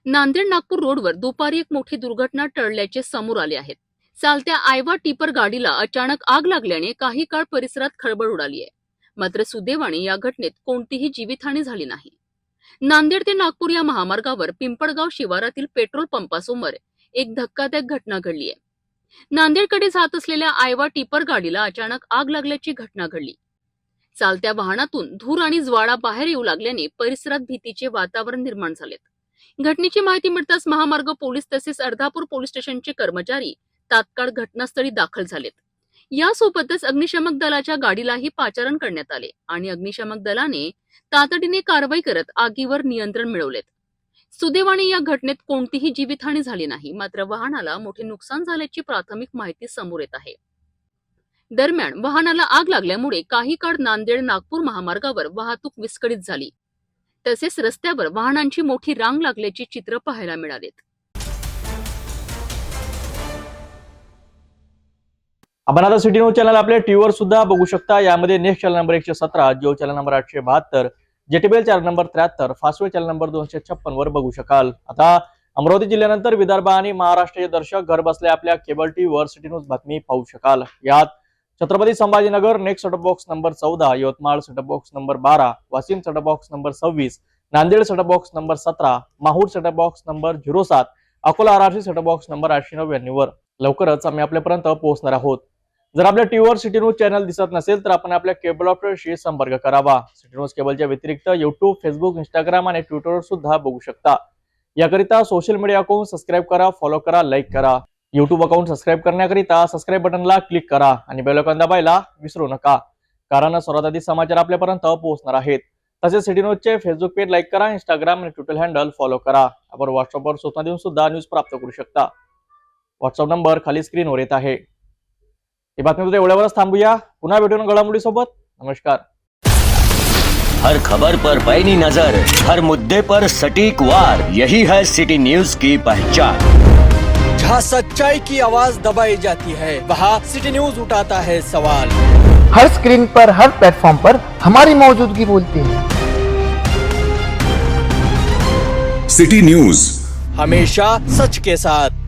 नांदेड नागपूर रोडवर दुपारी एक मोठी दुर्घटना टळल्याचे समोर आले आहेत। चालत्या आयवा टिपर गाडीला अचानक आग लागल्याने काही काळ परिसरात खळबळ उडाली आहे। मात्र सुदैवाने या घटनेत कोणतीही जीवितहानी झाली नाही। नांदेड ते नागपूर या महामार्गावर पिंपळगाव शिवारातील पेट्रोल पंपासमोर एक धक्कादायक घटना घडली आहे। नांदेडकडे जात असलेल्या आयवा टिपर गाडीला अचानक आग लागल्याची घटना घडली। चालत्या वाहनातून धूर आणि ज्वाळा बाहेर येऊ लागल्याने परिसरात भीतीचे वातावरण निर्माण झाले। घटनेची माहिती मिळताच महामार्ग पोलीस तसेच अर्धापूर पोलीस स्टेशनचे कर्मचारी तात्काळ घटनास्थळी दाखल झालेत। यासोबतच अग्निशमक दलाच्या गाडीलाही पाचारण करण्यात आले आणि अग्निशमक दलाने तातडीने कारवाई करत आगीवर नियंत्रण मिळवलेत। सुदैवाने या घटनेत कोणतीही जीवितहानी झाली नाही, मात्र वाहनाला मोठे नुकसान झाल्याची प्राथमिक माहिती समोर येत आहे। दरम्यान वाहनाला आग लागल्यामुळे काही काळ नांदेड नागपूर महामार्गावर वाहतूक विस्कळीत झाली, तसेच रस्त्यावर वाहनांची मोठी रांग लागल्याची चित्र पाहायला मिळालेत। आपण आता सिटी न्यूज चॅनल आपल्या टीव्हीवर सुद्धा बघू शकता। यामध्ये next channel number 117, Jio channel number 872, JTBL channel number 73, Fastway channel number 256 वर बघू शकाल। आता अमरावती जिल्ह्यानंतर विदर्भ आणि महाराष्ट्राचे दर्शक घर बसल्या आपल्या केबल टीव्हीवर सिटी न्यूज बातमी पाहू शकाल। यात Chhatrapati Sambhajinagar next setup box number 14, Yavatmal setup box number 12, Washim setup box number 26, Nanded setup box number 17, Mahur setup box number 07, Akola RRC setup box number 899 वर लवकरच आम्ही आपल्यापर्यंत पोहोचणार आहोत। जर आपल्या टीव्हीवर सिटी न्यूज चॅनल दिसत नसेल तर आपण आपल्या केबल ऑपरेटरशी संपर्क करावा। सिटी न्यूज केबलच्या व्यतिरिक्त युट्यूब, फेसबुक, इंस्टाग्राम आणि ट्विटरवर सुद्धा बघू शकता। याकरिता सोशल मीडिया अकाउंट सबस्क्राईब करा, फॉलो करा, लाईक करा। युट्यूब अकाउंट सबस्क्राईब करण्याकरिता सबस्क्राईब बटनला क्लिक करा आणि बेल आयकॉन दाबायला विसरू नका, कारण सर्वात आधी समाचार आपल्यापर्यंत पोहोचणार आहेत। तसेच सिटी न्यूजचे फेसबुक पेज लाईक करा, इंस्टाग्राम आणि ट्विटर हँडल फॉलो करा. आपण व्हॉट्सअपवर सूचना देऊन सुद्धा न्यूज प्राप्त करू शकता. व्हॉट्सअप नंबर खाली स्क्रीनवर येत आहे. ही बातमी एवढ्यावरच थांबूया. पुन्हा भेटून घडामोडीसोबत. नमस्कार. हर खबर पर पैनी नजर, हर मुद्दे पर सटीक वार, यही है सिटी न्यूज की पहचान. जहाँ सच्चाई की आवाज दबाई जाती है, वहाँ सिटी न्यूज उठाता है सवाल. हर स्क्रीन पर, हर प्लेटफॉर्म पर हमारी मौजूदगी बोलती है. सिटी न्यूज हमेशा सच के साथ.